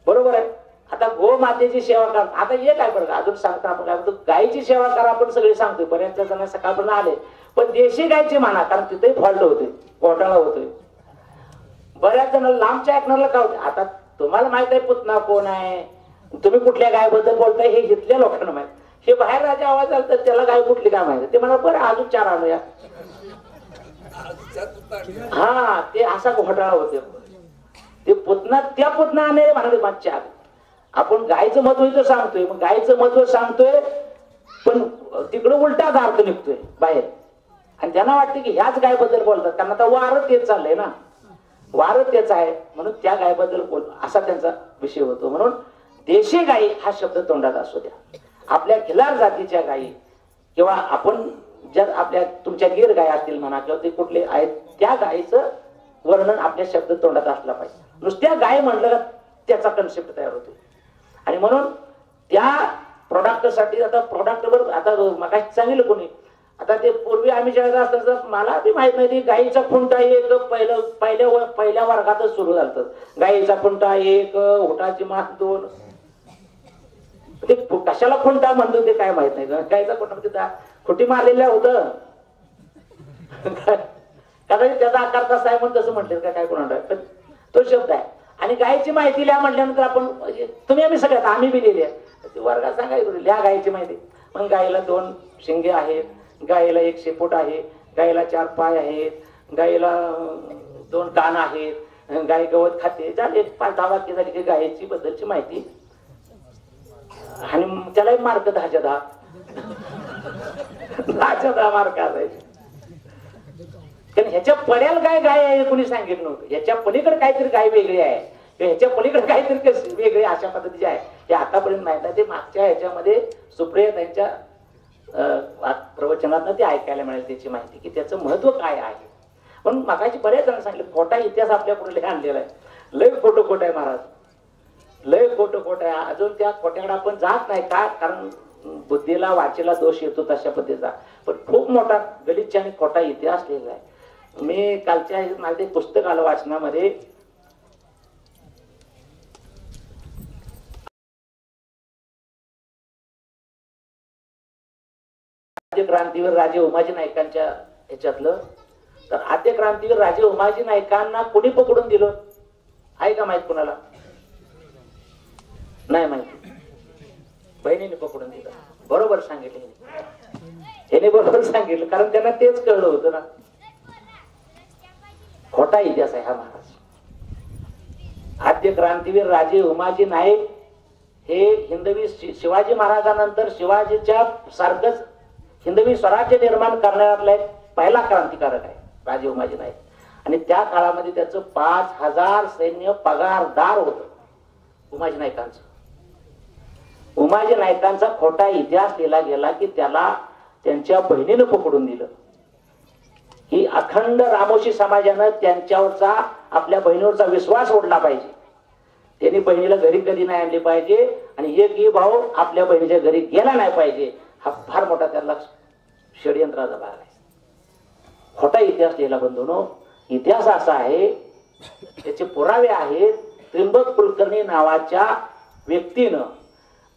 बरोबर आहे. आता गोमातेची सेवा करा. आता एक आहे बरं, अजून सांगता आपण काय, गायीची सेवा करा आपण सगळे सांगतोय, बऱ्याच जण सकाळपर्यंत आले. पण देशी गायची म्हणा, कारण तिथेही फॉल्ट होतोय, घोटाळा होतोय. बऱ्याच जण लांबच्या ऐकणारला का होते. आता तुम्हाला माहित आहे पुतना कोण आहे, तुम्ही कुठल्या गायबद्दल बोलताय हे इथल्या लोकांना माहित. हे बाहेर राजा आवाज आला तर त्याला गाय कुठली काय माहिती, ते म्हणा बरं अजून 4 आणूया. हा, ते असा घोटाळा होते. ते पुतना त्या पुतनाने म्हणाले मागच्या. आपण गायचं महत्व इथं सांगतोय, मग गायचं महत्व सांगतोय, पण तिकडं उलटा अर्थ निघतोय बाहेर. आणि त्यांना वाटतं की ह्याच गायबद्दल बोलतात, कारण आता वारं तेच चाललंय ना, वारं तेच आहे म्हणून त्या गायबद्दल बोल, असा त्यांचा विषय होतो. म्हणून देशी गायी हा शब्द तोंडात असू द्या. आपल्या खिलार जातीच्या गायी किंवा आपण जर आपल्या तुमच्या गिर गाय असतील म्हणा किंवा ते कुठले आहेत, त्या गायीचं वर्णन आपल्या शब्द तोंडात असला पाहिजे. नुसत्या गाय म्हणलं का त्याचा कन्सेप्ट तयार होतो. आणि म्हणून त्या प्रोडक्टसाठी आता प्रोडक्टवर आता मग सांगितलं कोणी, आता ते पूर्वी आम्ही जेव्हा असताना मला बी माहित नाही, गायीचा खुंटा एक पहिल्या वर्गातच सुरू झालं. गायीचा खुंटा 1, उठाची मास 2. ते कशाला खुंटा म्हणतो ते काय माहित नाही. गायीचा खुंटा म्हणजे खुटी मारलेल्या होतं, कदाचित त्याचा आकार तसा आहे म्हणून तसं म्हटलं का काय कोणा, तो शब्द आहे. आणि गायीची माहिती लिहा म्हटल्यानंतर आपण तुम्ही आम्ही सगळ्यात आम्ही बी लिहिली आहे वर्गात, सांगायचं लिहा गायीची माहिती. मग गायीला 2 शिंगे आहेत, गायीला 1 शेपूट आहे, गायीला 4 पाय आहेत, गायीला 2 कान आहेत, गाय गवत खाते. झाले 5-10 वाक्य झाली की गायीची बद्दलची माहिती. आणि त्यालाही मार्क 10च्या 10 मार्क असायचे. कारण ह्याच्या पड्याला काय गाय आहे कोणी सांगितलं नव्हतं. ह्याच्या पलीकडे काहीतरी गाय वेगळी आहे, ह्याच्या पलीकडे काहीतरी वेगळी अशा पद्धतीचे आहे हे आतापर्यंत माहित आहे. ते मागच्या ह्याच्यामध्ये सुप्रिया त्यांच्या प्रवचनात ते ऐकायला मिळेल त्याची माहिती की त्याचं महत्व काय आहे. पण मागाची बऱ्याच जण सांगितलं खोटा इतिहास आपल्या पुढे आणलेला आहे. लय खोटं खोट आहे महाराज, लय खोटं खोट आहे. अजून त्या खोट्याकडे आपण जात नाही का, कारण बुद्धीला वाचेला दोष येतो तशा पद्धतीचा. पण खूप मोठा गलिच्छ आणि खोटा इतिहास लिहिला आहे. मी कालच्या माझे पुस्तक आलं वाचनामध्ये, आद्य क्रांतीवीर राजे उमाजी नाईकांच्या ह्याच्यातलं. तर आद्य क्रांतीवीर राजे उमाजी नाईकांना कोणी पकडून दिलं आहे का माहित कुणाला? नाही माहिती. बहिणीने पकडून दिलं. बरोबर सांगितलं याने, बरोबर सांगितलं, कारण त्यांना तेच कळलं होतं ना. खोटा इतिहास आहे हा महाराज. आद्य क्रांतीवीर राजे उमाजी नाईक हे हिंदवी शिवाजी महाराजांनंतर शिवाजीच्या सारखंच हिंदवी स्वराज्य निर्माण करण्यातला एक पहिला क्रांतिकारक आहे राजे उमाजी नाईक. आणि त्या काळामध्ये त्याचं 5000 सैन्य पगारदार होत उमाजी नाईकांचं. उमाजी नाईकांचा खोटा इतिहास लिहिला गेला की त्याला त्यांच्या बहिणीनं पकडून दिलं. की अखंड रामोशी समाजानं त्यांच्यावरचा, आपल्या बहिणीवरचा विश्वास उडला पाहिजे. त्यांनी बहिणीला घरी कधी नाही आणली पाहिजे आणि एकही भाऊ आपल्या बहिणीच्या घरी गेला नाही पाहिजे. हा फार मोठा त्याला षडयंत्राचा भाग आहे. खोटा इतिहास लिहिला बंधूंनो. इतिहास असा आहे, त्याचे पुरावे आहेत. त्र्यंबक कुलकर्णी नावाच्या व्यक्तीनं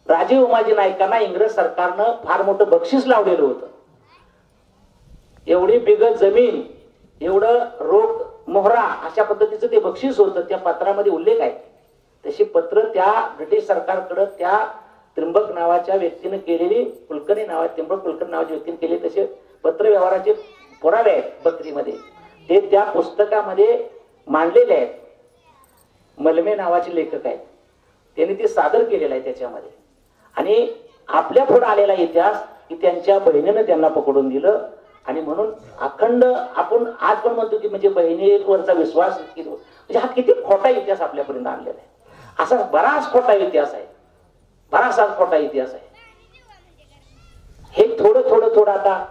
राजे उमाजी नाईकांना इंग्रज सरकारनं फार मोठं बक्षीस लावलेलं होतं. एवढी बिगत जमीन, एवढं रोख मोहरा, अशा पद्धतीचं ते बक्षीस होतं. त्या पत्रामध्ये उल्लेख आहे. तशी पत्र त्या ब्रिटिश सरकारकडे त्या त्र्यंबक नावाच्या व्यक्तीने केलेली, कुलकर्णी त्र्यंबक कुलकर्णी नावाच्या व्यक्तीने केले तसे पत्र व्यवहाराचे पुरावे आहेत बकरीमध्ये. ते त्या पुस्तकामध्ये मांडलेले आहेत. मलमे नावाचे लेखक आहेत, त्यांनी ते सादर केलेलं आहे त्याच्यामध्ये. आणि आपल्या पुढे आलेला इतिहास की त्यांच्या बहिणीनं त्यांना पकडून दिलं. आणि म्हणून अखंड आपण आज पण म्हणतो की म्हणजे बहिणीवरचा विश्वास, म्हणजे हा किती खोटा इतिहास आपल्यापर्यंत आणलेला आहे. असा बराच खोटा इतिहास आहे, बराचसा खोटा इतिहास आहे. हे थोडं थोडं थोडं आता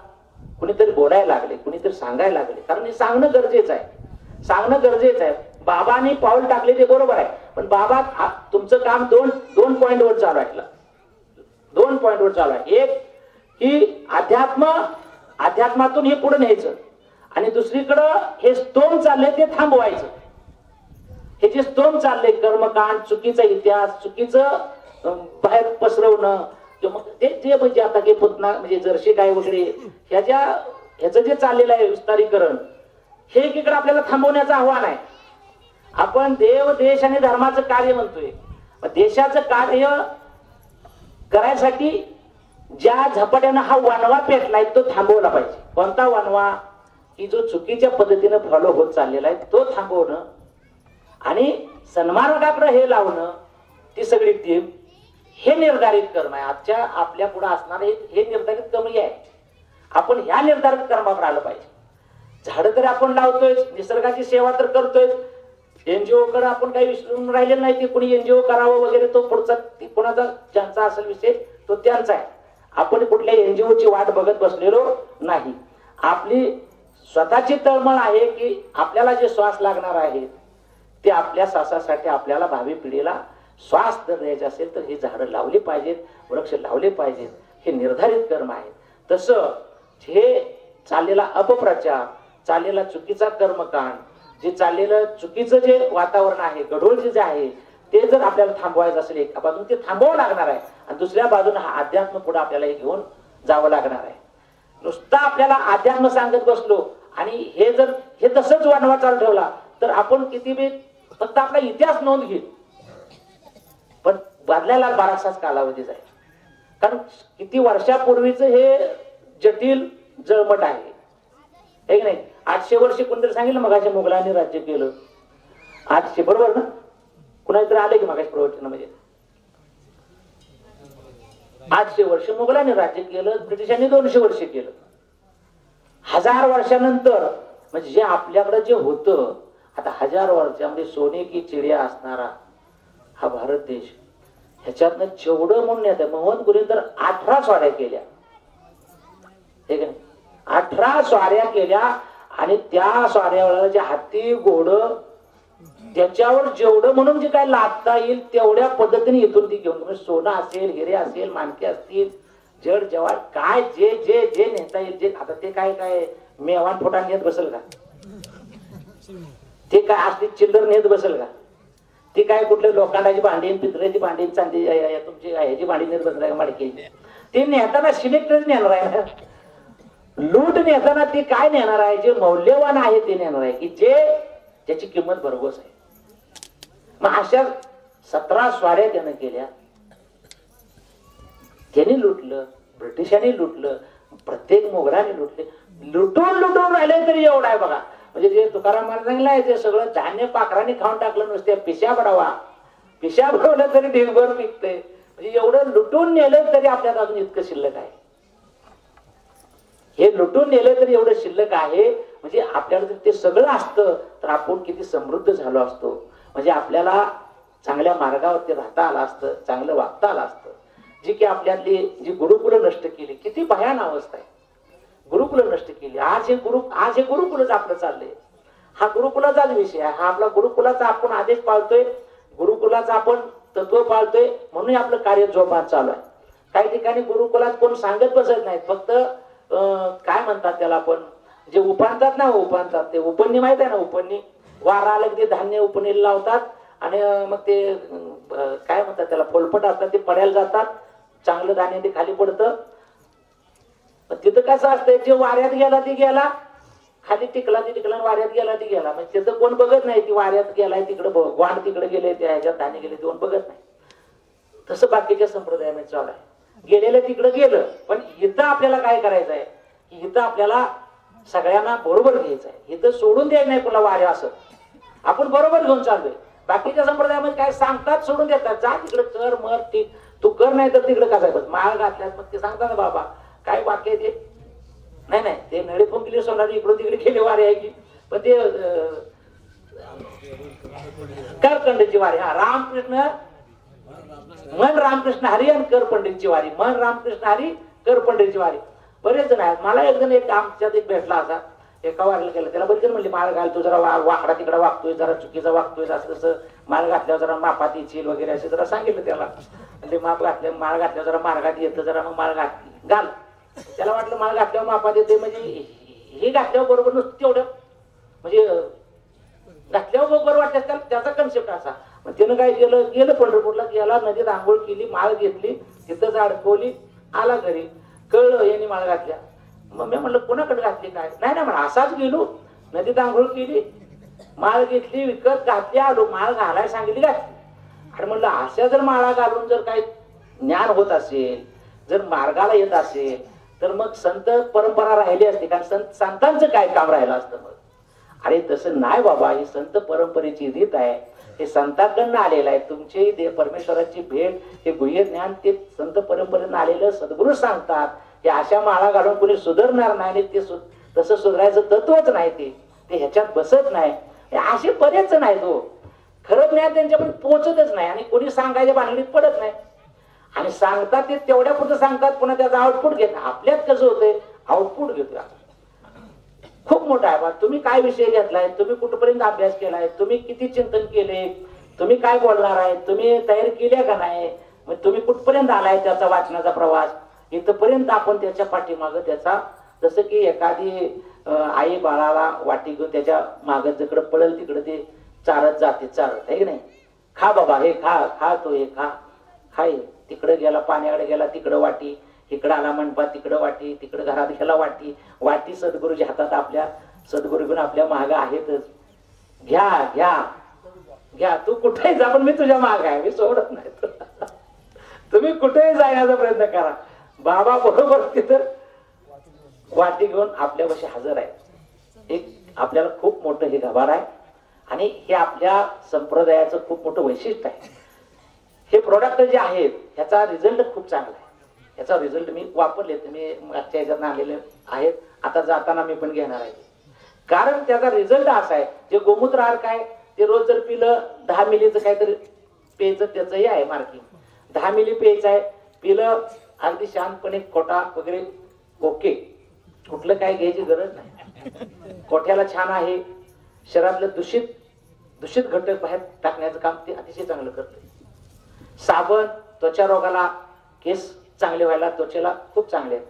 कुणीतरी बोलायला लागले, कुणीतरी सांगायला लागले, कारण हे सांगणं गरजेचं आहे. सांगणं गरजेचं आहे. बाबांनी पाऊल टाकले ते बरोबर आहे, पण बाबा तुमचं काम दोन पॉइंटवर चालू आहे. 2 पॉइंटवर चालू आहे. एक की अध्यात्मातून हे पुढे न्यायचं, आणि दुसरीकडं हे स्तोम चाललंय ते थांबवायचं. हे जे स्तोम चाललंय, कर्मकांड, चुकीचा इतिहास, चुकीचं बाहेर पसरवणं, किंवा ते म्हणजे आता की पुतना म्हणजे जर्शी गाय वगैरे ह्याचं जे चाललेलं आहे विस्तारीकरण, हे एकीकडे आपल्याला थांबवण्याचं आव्हान आहे. आपण देव, देश आणि धर्माचं कार्य म्हणतोय. देशाचं कार्य करायसाठी ज्या झपाट्यानं हा वनवा पेटलाय तो थांबवला पाहिजे. कोणता वनवा? की जो चुकीच्या पद्धतीनं फॉलो होत चाललेला आहे तो थांबवणं, आणि सन्मार्गाकडे हे लावणं, ती सगळी टीम, हे निर्धारित कर्म आहे. आजच्या आपल्या पुढे असणार हे निर्धारित कर्म आहे. आपण ह्या निर्धारित कर्मावर आलं पाहिजे. झाडं तर आपण लावतोय, निसर्गाची सेवा तर करतोय. एनजीओ कडे आपण काही विसरून राहिलेलं नाही. ते कोणी एनजीओ करावं वगैरे, तो पुढचा कोणाचा ज्यांचा असेल विषय तो त्यांचा आहे. आपण कुठल्या एनजीओची वाट बघत बसलेलो नाही. आपली स्वतःची तळमळ आहे की आपल्याला जे श्वास लागणार आहे ते आपल्या श्वासासाठी आपल्याला भावी पिढीला श्वास जर द्यायचे असेल तर ही झाडं लावली पाहिजेत, वृक्ष लावले पाहिजेत. हे निर्धारित कर्म आहे. तसं हे चाललेला अपप्रचार, चाललेला चुकीचा कर्मकांड, जे चाललेलं चुकीचं जे वातावरण आहे, गढूळ जे आहे, ते जर आपल्याला थांबवायचं असेल एका बाजून ते थांबवावं लागणार आहे, आणि दुसऱ्या बाजूने हा अध्यात्म पुढे आपल्याला घेऊन जावं लागणार आहे. नुसता आपल्याला अध्यात्म सांगत बसलो आणि हे तसंच वनवा चालू ठेवला तर आपण किती बी फक्त आपला इतिहास नोंद घेईल, पण बदलायला बराचसाच कालावधी जाईल. कारण किती वर्षापूर्वीच हे जटिल जळमट आहे, हे की नाही. 800 वर्ष कोणतरी सांगितलं मगाशी मुघलांनी राज्य केलं. 800 बरोबर ना? कुणाला तरी आले की मगाशी प्रवचनामध्ये 800 वर्ष मुघलांनी राज्य केलं, ब्रिटिशांनी 200 वर्ष केलं. 1000 वर्षानंतर म्हणजे जे आपल्याकडे जे होतं, आता 1000 वर्षामध्ये सोने की चिडिया असणारा हा भारत देश, ह्याच्यातनं जेवढं म्हणून येत आहे, मोहन गुरुंनी तर 18 स्वाऱ्या केल्या, हे की नाही. 18 स्वाऱ्या केल्या. आणि त्या स्वाऱ्याला जे हत्ती घोड त्याच्यावर जेवढं म्हणून जे काय लादता येईल तेवढ्या पद्धतीने इथून ती घेऊन, सोनं असेल, हिरे असेल, माणके असतील, जड जवार काय जे जे जे नेता येईल, जे आता ते काय काय मेवान फोटा नेत बसेल का, ते काय असली चिल्लर नेत बसेल का, ती काय कुठल्या लोखंडाची भांडी, पितळेची भांडी, चांदी तुमची ह्याची भांडी नेत बसला का मडकी, ते नेताना सिलेक्टच नेणार आहे ना. लूट नेताना ती काय नेणार आहे, जे मौल्यवान आहे ते नेणार आहे, की जे ज्याची किंमत भरघोस आहे. मग अशा 17 स्वाऱ्या त्यानं केल्या. त्यांनी लुटलं, ब्रिटिशांनी लुटलं, प्रत्येक मोगलाने लुटले. लुटून लुटून राहिले तरी एवढा आहे बघा. म्हणजे जे तुकाराम महाराजांना आहे ते सगळं धान्य पाखरांनी खाऊन टाकलं, नुसते पिशा बडावा, पिशा बडवलं तरी ढीगभर पिकते. म्हणजे एवढं लुटून नेलं तरी आपल्यात अजून इतकं शिल्लक आहे. हे लुटून नेलं तरी एवढं शिल्लक आहे. म्हणजे आपल्याला जर ते सगळं असतं तर आपण किती समृद्ध झालो असतो. म्हणजे आपल्याला चांगल्या मार्गावरती राहता आलं असतं, चांगलं वागता आलं असतं. जी की आपल्यातली जी गुरुकुलं नष्ट केली, किती भयान अवस्था आहे. गुरुकुलं नष्ट केली. आज हे गुरुकुलच आपलं चाललंय. हा गुरुकुलाचाच विषय आहे. हा आपला गुरुकुलाचा आपण आदेश पाळतोय, गुरुकुलाचा आपण तत्व पाळतोय, म्हणून आपलं कार्य जोमात चालू आहे. काही ठिकाणी गुरुकुलात कोण सांगत बसत नाहीत, फक्त काय म्हणतात त्याला, आपण जे उपानतात ना, उपानतात ते उपन्नी माहित आहे ना, उपन्नी वारा आलं ते धान्य उपनीला लावतात आणि मग ते काय म्हणतात त्याला, फोलपट असतात, ते पडायला जातात, चांगलं धान्य ते खाली पडतं. तिथं कसं असतंय, जे वाऱ्यात गेला ती गेला, खाली टिकला ती टिकला, वाऱ्यात गेला ती गेला. म्हणजे तिथं कोण बघत नाही ती वाऱ्यात गेलाय तिकडे, वाण तिकडे गेले, त्या ह्याच्यात धान्य गेले, कोण बघत नाही. तसं बाकीच्या संप्रदायामध्ये चालू आहे. गेलेलं तिकडं गेलं. पण इथं आपल्याला काय करायचं आहे, की इथं आपल्याला सगळ्यांना बरोबर घ्यायचं आहे. इथं सोडून द्यायचं नाही कुणाला वाऱ्या, असं आपण बरोबर घेऊन चाललोय. बाकीच्या संप्रदायामध्ये काय सांगतात, सोडून देतात, जा तिकडे कर मर, ठीक तू कर, नाही तर तिकडे कसा माळ घातल्यास मग ते सांगतात ना, बाबा काय वाक्य ते नाही नाही, ते नळे फुंकले सोडणार, इकडून तिकडे गेले वारे आहे की, पण ते करकंडची वारी. हा, रामकृष्ण मन रामकृष्ण हरी आणि कर पंडितची वारी, मन रामकृष्ण हरी कर पंडितची वारी. बरेच जण आहेत. मला एक जण एक आमच्यात एक भेटला असा, एका वारीला गेला, त्याला बरेच जण म्हणले माळ घालतो, जरा वाकडा तिकडा वागतोय, जरा चुकीचा वागतोय, असं तसं माळ घातल्यावर जरा मापात येईल वगैरे असे जरा सांगितलं त्याला. म्हणजे माप घातल्या, माळ घातल्यावर जरा मार्गात येतं, जरा मग माळ घाल. त्याला वाटलं माळ घातल्यावर मापात येते, म्हणजे हे घातल्यावर बरोबर नसतं तेवढं, म्हणजे घातल्यावर बरोबर वाटतं, त्याचा कन्सेप्ट असा. मग त्यानं काय केलं, गेलं पंढरपूरला, गेला, नदीत आंघोळ केली, माळ घेतली, तिथंच अडकवली, आला घरी, कळलं यांनी माळ घातल्या. मग मी म्हणलं कोणाकडे घातली, काय नाही ना म्हणा, असाच गेलो, नदीत आंघोळ केली, माळ घेतली, विकत घातली, आलो, माळ घालायला सांगितली, घातली. आणि म्हणलं अशा जर माळा घालून जर काही ज्ञान होत असेल, जर मार्गाला येत असेल, तर मग संत परंपरा राहिली असते, कारण संतांचं काय काम राहिलं असतं. मग अरे तसं नाही बाबा, ही संत परंपरेची रीत आहे, हे संतांकडनं आलेलं आहे. तुमची परमेश्वराची भेट, हे गुह्य ज्ञान ते संत परंपरेनं आलेलं सद्गुरू सांगतात. हे अशा माळा घालून कोणी सुधारणार नाही, ते तसं सुधारायचं तत्वच नाही, ते ह्याच्यात बसत नाही. असे बरेच नाही, तो खरं ज्ञान त्यांच्यापर्यंत पोहोचतच नाही आणि कोणी सांगायच्या भानगडीत पडत नाही. आणि सांगतात ते तेवढ्या पुढे सांगतात, पुन्हा त्याचा आउटपुट घेत. आपल्यात कसं होतंय, आउटपुट घेतोय खूप मोठा आहे. बा तुम्ही काय विषय घेतलाय, तुम्ही कुठपर्यंत अभ्यास केलाय, तुम्ही किती चिंतन केले, तुम्ही काय बोलणार आहे, तुम्ही तयारी केल्या का नाही, मग तुम्ही कुठपर्यंत आलाय त्याचा वाचनाचा प्रवास. इथपर्यंत आपण त्याच्या पाठीमागं त्याचा, जसं की एखादी आई बाळाला वाटी घेऊन त्याच्या मागं जिकडं पडेल तिकडं ते चारत जाते, चारत आहे की नाही. खा बाबा, हे खा तो, हे खाय. तिकडे गेला, पाण्याकडे गेला, तिकडं वाटी, इकडं आला मंडपात, तिकडं वाटी, तिकडं घरात गेला वाटी. वाटी सद्गुरूच्या हातात, आपल्या सद्गुरू घेऊन आपल्या मागं आहेतच. घ्या घ्या घ्या, तू कुठेही जा, पण मी तुझ्या माग आहे, मी सोडत नाही. तुम्ही कुठेही जाण्याचा प्रयत्न करा, बाबा बरोबर तिथं वाटी घेऊन आपल्यापाशी हजर आहे. एक आपल्याला खूप मोठं हे गभार आहे आणि हे आपल्या संप्रदायाचं खूप मोठं वैशिष्ट्य आहे. हे प्रोडक्ट जे आहेत ह्याचा रिझल्ट खूप चांगला आहे. याचा रिझल्ट मी वापरले, मी मागच्या ह्याच्यात आलेले आहेत, आता जाताना मी पण घेणार आहे. कारण त्याचा रिझल्ट असा आहे, जे गोमूत्र आहार काय, ते रोज जर पिलं 10 मिलीचं काहीतरी प्यायचं, त्याचंही आहे मार्किंग. 10 मिली प्यायचं आहे, पिलं अगदी शांतपणे, खोटा वगैरे ओके, कुठलं काय घ्यायची गरज नाही. कोठ्याला छान आहे, शरीरातलं दूषित घटक बाहेर टाकण्याचं काम ते अतिशय चांगलं करते. साबण त्वचा रोगाला, केस चांगले व्हायला त्वचेला खूप चांगले आहेत.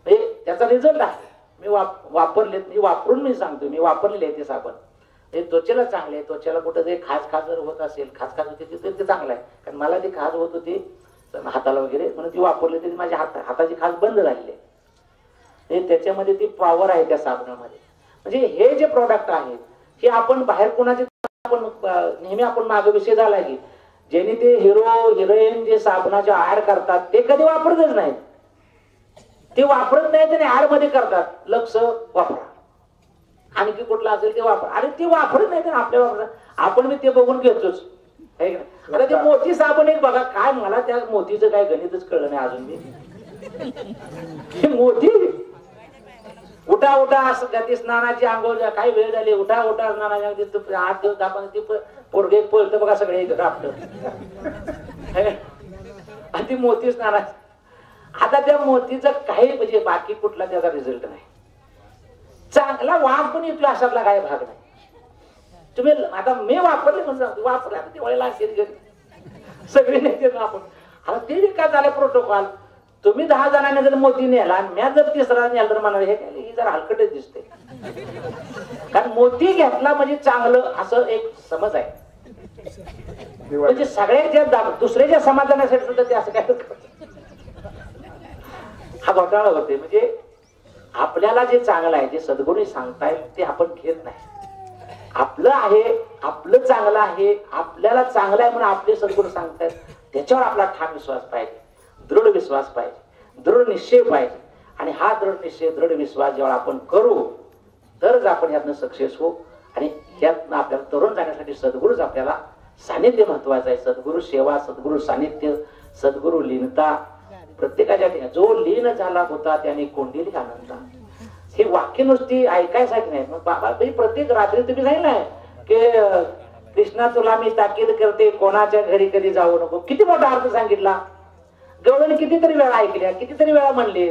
म्हणजे त्याचा रिझल्ट आहे. मी वापरले, मी वापरून मी सांगतो, मी वापरलेले आहे ते साबण. हे त्वचेला चांगले आहे. त्वचेला कुठं ते खाज जर होत असेल, खाज होते ते चांगलं आहे. कारण मला ती खाज होत होती हाताला वगैरे, म्हणून ती वापरली तरी माझ्या हाताची खाज बंद झालेली आहे. त्याच्यामध्ये ती पॉवर आहे त्या साबणामध्ये. म्हणजे हे जे प्रोडक्ट आहेत हे आपण बाहेर कोणाचे नेहमी आपण मागे विषय झाला की ज्यांनी ते हिरो हिरोईन जे साबणाच्या ऍड करतात ते कधी वापरतच नाहीत. ते वापरत नाहीत आणि ऍड मध्ये करतात, लक्ष वापरा, आणखी कुठला असेल ते वापर, आणि ते वापरत नाही. आपल्या वापरत आपण मी ते बघून घेतोच. आता ते मोती साबण एक बघा, काय मला त्या मोतीचं काय गणितच कळलं नाही अजून. मी मोती उठा असं गती स्नानाची आंघोळ काही वेळ झाली, उठा स्नानाची 8 दिवस आपण ती पोरगे पळतं बघा सगळे राबत आणि ती मोती स्नानाची. आता त्या मोतीचं काही म्हणजे बाकी कुठला त्याचा रिझल्ट नाही. चांगला वास पण येतो अशातला काही भाग नाही. तुम्ही आता मी वापरले म्हणजे वापरले दिवाळीला असेल घरी सगळे नेते आपण. आता ते काय झालं प्रोटोकॉल, तुम्ही 10 जणांनी जर मोती नेला आणि मी जर 3रा नेला तर मला हे जरा हलकटच दिसते. कारण मोती घेतला म्हणजे चांगलं असं एक समज आहे. म्हणजे सगळ्याच्या दुसऱ्याच्या समाधानासाठी सुद्धा ते असं काय हा घोटाळा होते. म्हणजे आपल्याला जे चांगलं आहे, जे सद्गुणी सांगतायत ते आपण घेत नाही. आपलं आहे, आपलं चांगलं आहे, आपल्याला चांगलं आहे म्हणून आपले सद्गुरू सांगतायत, त्याच्यावर आपला ठाम विश्वास पाहिजे, दृढ विश्वास पाहिजे, दृढ निश्चय पाहिजे. आणि हा दृढ निश्चय, दृढ विश्वास जेव्हा आपण करू तरच आपण यातनं सक्सेस होऊ. आणि यातनं आपल्याला तरुण जाण्यासाठी सद्गुरूच आपल्याला सानिध्य महत्वाचं आहे. सद्गुरू सेवा, सद्गुरू सानिध्य, सद्गुरू लीनता. प्रत्येकाच्या ठिकाणी जो लीन झाला होता त्याने कोंडिली आनंदा. हे वाक्य नुसती ऐकायसाठी नाही. मग बाबा प्रत्येक रात्री तुम्ही सांगितलंय की कृष्णा तुला मी ताकीद करते, कोणाच्या घरी कधी जाऊ नको. किती मोठा अर्थ सांगितला. गवळण कितीतरी वेळा ऐकल्या, कितीतरी वेळा म्हणले,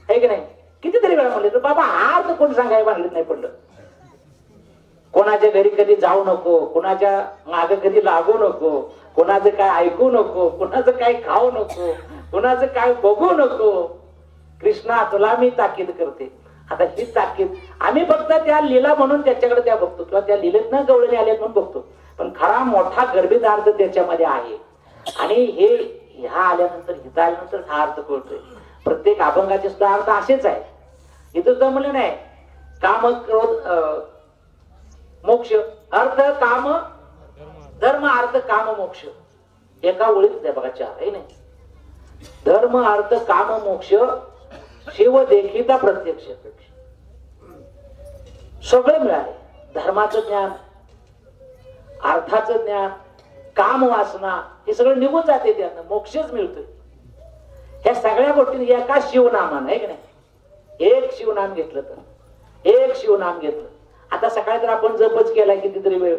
आहे की नाही, कितीतरी वेळा म्हणले. तर बाबा हा अर्थ कोण सांगायला भांडलीत नाही पडलं. कोणाच्या घरी कधी जाऊ नको, कोणाच्या मागे कधी लागू नको, कोणाचं काय ऐकू नको, कोणाचं काय खाऊ नको, कोणाचं काय बघू नको. कृष्णा तुला मी ताकीद करते. आता ही ताकीद आम्ही फक्त त्या लीला म्हणून त्याच्याकडे त्या बघतो, किंवा त्या लीलेत न गवळणी आल्यात म्हणून बघतो. पण खरा मोठा गर्भित अर्थ त्याच्यामध्ये आहे. आणि हे ह्या आल्यानंतर, हिता आल्यानंतर हा अर्थ कळतोय. प्रत्येक अभंगाचे सुद्धा अर्थ असेच आहे. इथं सुद्धा म्हणले नाही काम क्रोध मोक्ष, अर्थ काम धर्म, अर्थ काम मोक्ष, एका ओळीत आहे बघा, 4 आहे नाही. धर्म अर्थ काम मोक्ष शिव देखीता प्रत्यक्ष. सगळे मिळाले. धर्माचं ज्ञान, अर्थाचं ज्ञान, काम वासना हे सगळं निघून जाते, त्यातनं मोक्षच मिळतोय. ह्या सगळ्या गोष्टी एका शिवनामान आहे की नाही. एक शिवनाम घेतलं तर, एक शिवनाम घेतलं. आता सकाळी तर आपण जपच केलाय कितीतरी वेळ,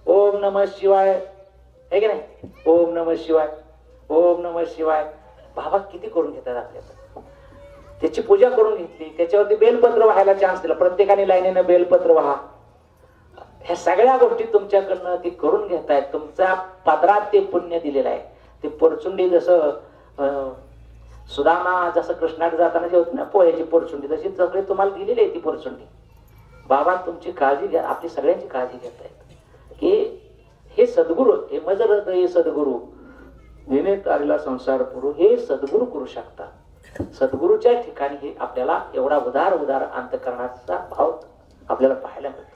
ओम नमः शिवाय, आहे की नाही. ओम नमः शिवाय, ओम नमः शिवाय. बाबा किती करून घेतात आपल्याला. त्याची पूजा करून घेतली, त्याच्यावरती बेलपत्र व्हायला चान्स दिला. प्रत्येकाने लाईनीनं बेलपत्र व्हा. ह्या सगळ्या गोष्टी तुमच्याकडनं ती करून घेतायत. तुमच्या पदरात ते पुण्य दिलेलं आहे. ते पोरचुंडी जसं सुदामा जसं कृष्णाकडे जाताना जे होती ना पोह्याची पोरचुंडी, तशी सगळे तुम्हाला दिलेली आहे ती पोरचुंडी. बाबा तुमची काळजी घ्या, आपली सगळ्यांची काळजी घेतायत. की हे सद्गुरू, हे मजर हे सद्गुरू नेने तारला संसार पुरू, हे सद्गुरू करू शकतात. सद्गुरूच्या ठिकाणी हे आपल्याला एवढा उदार अंतकरणाचा भाव आपल्याला पाहायला मिळतो.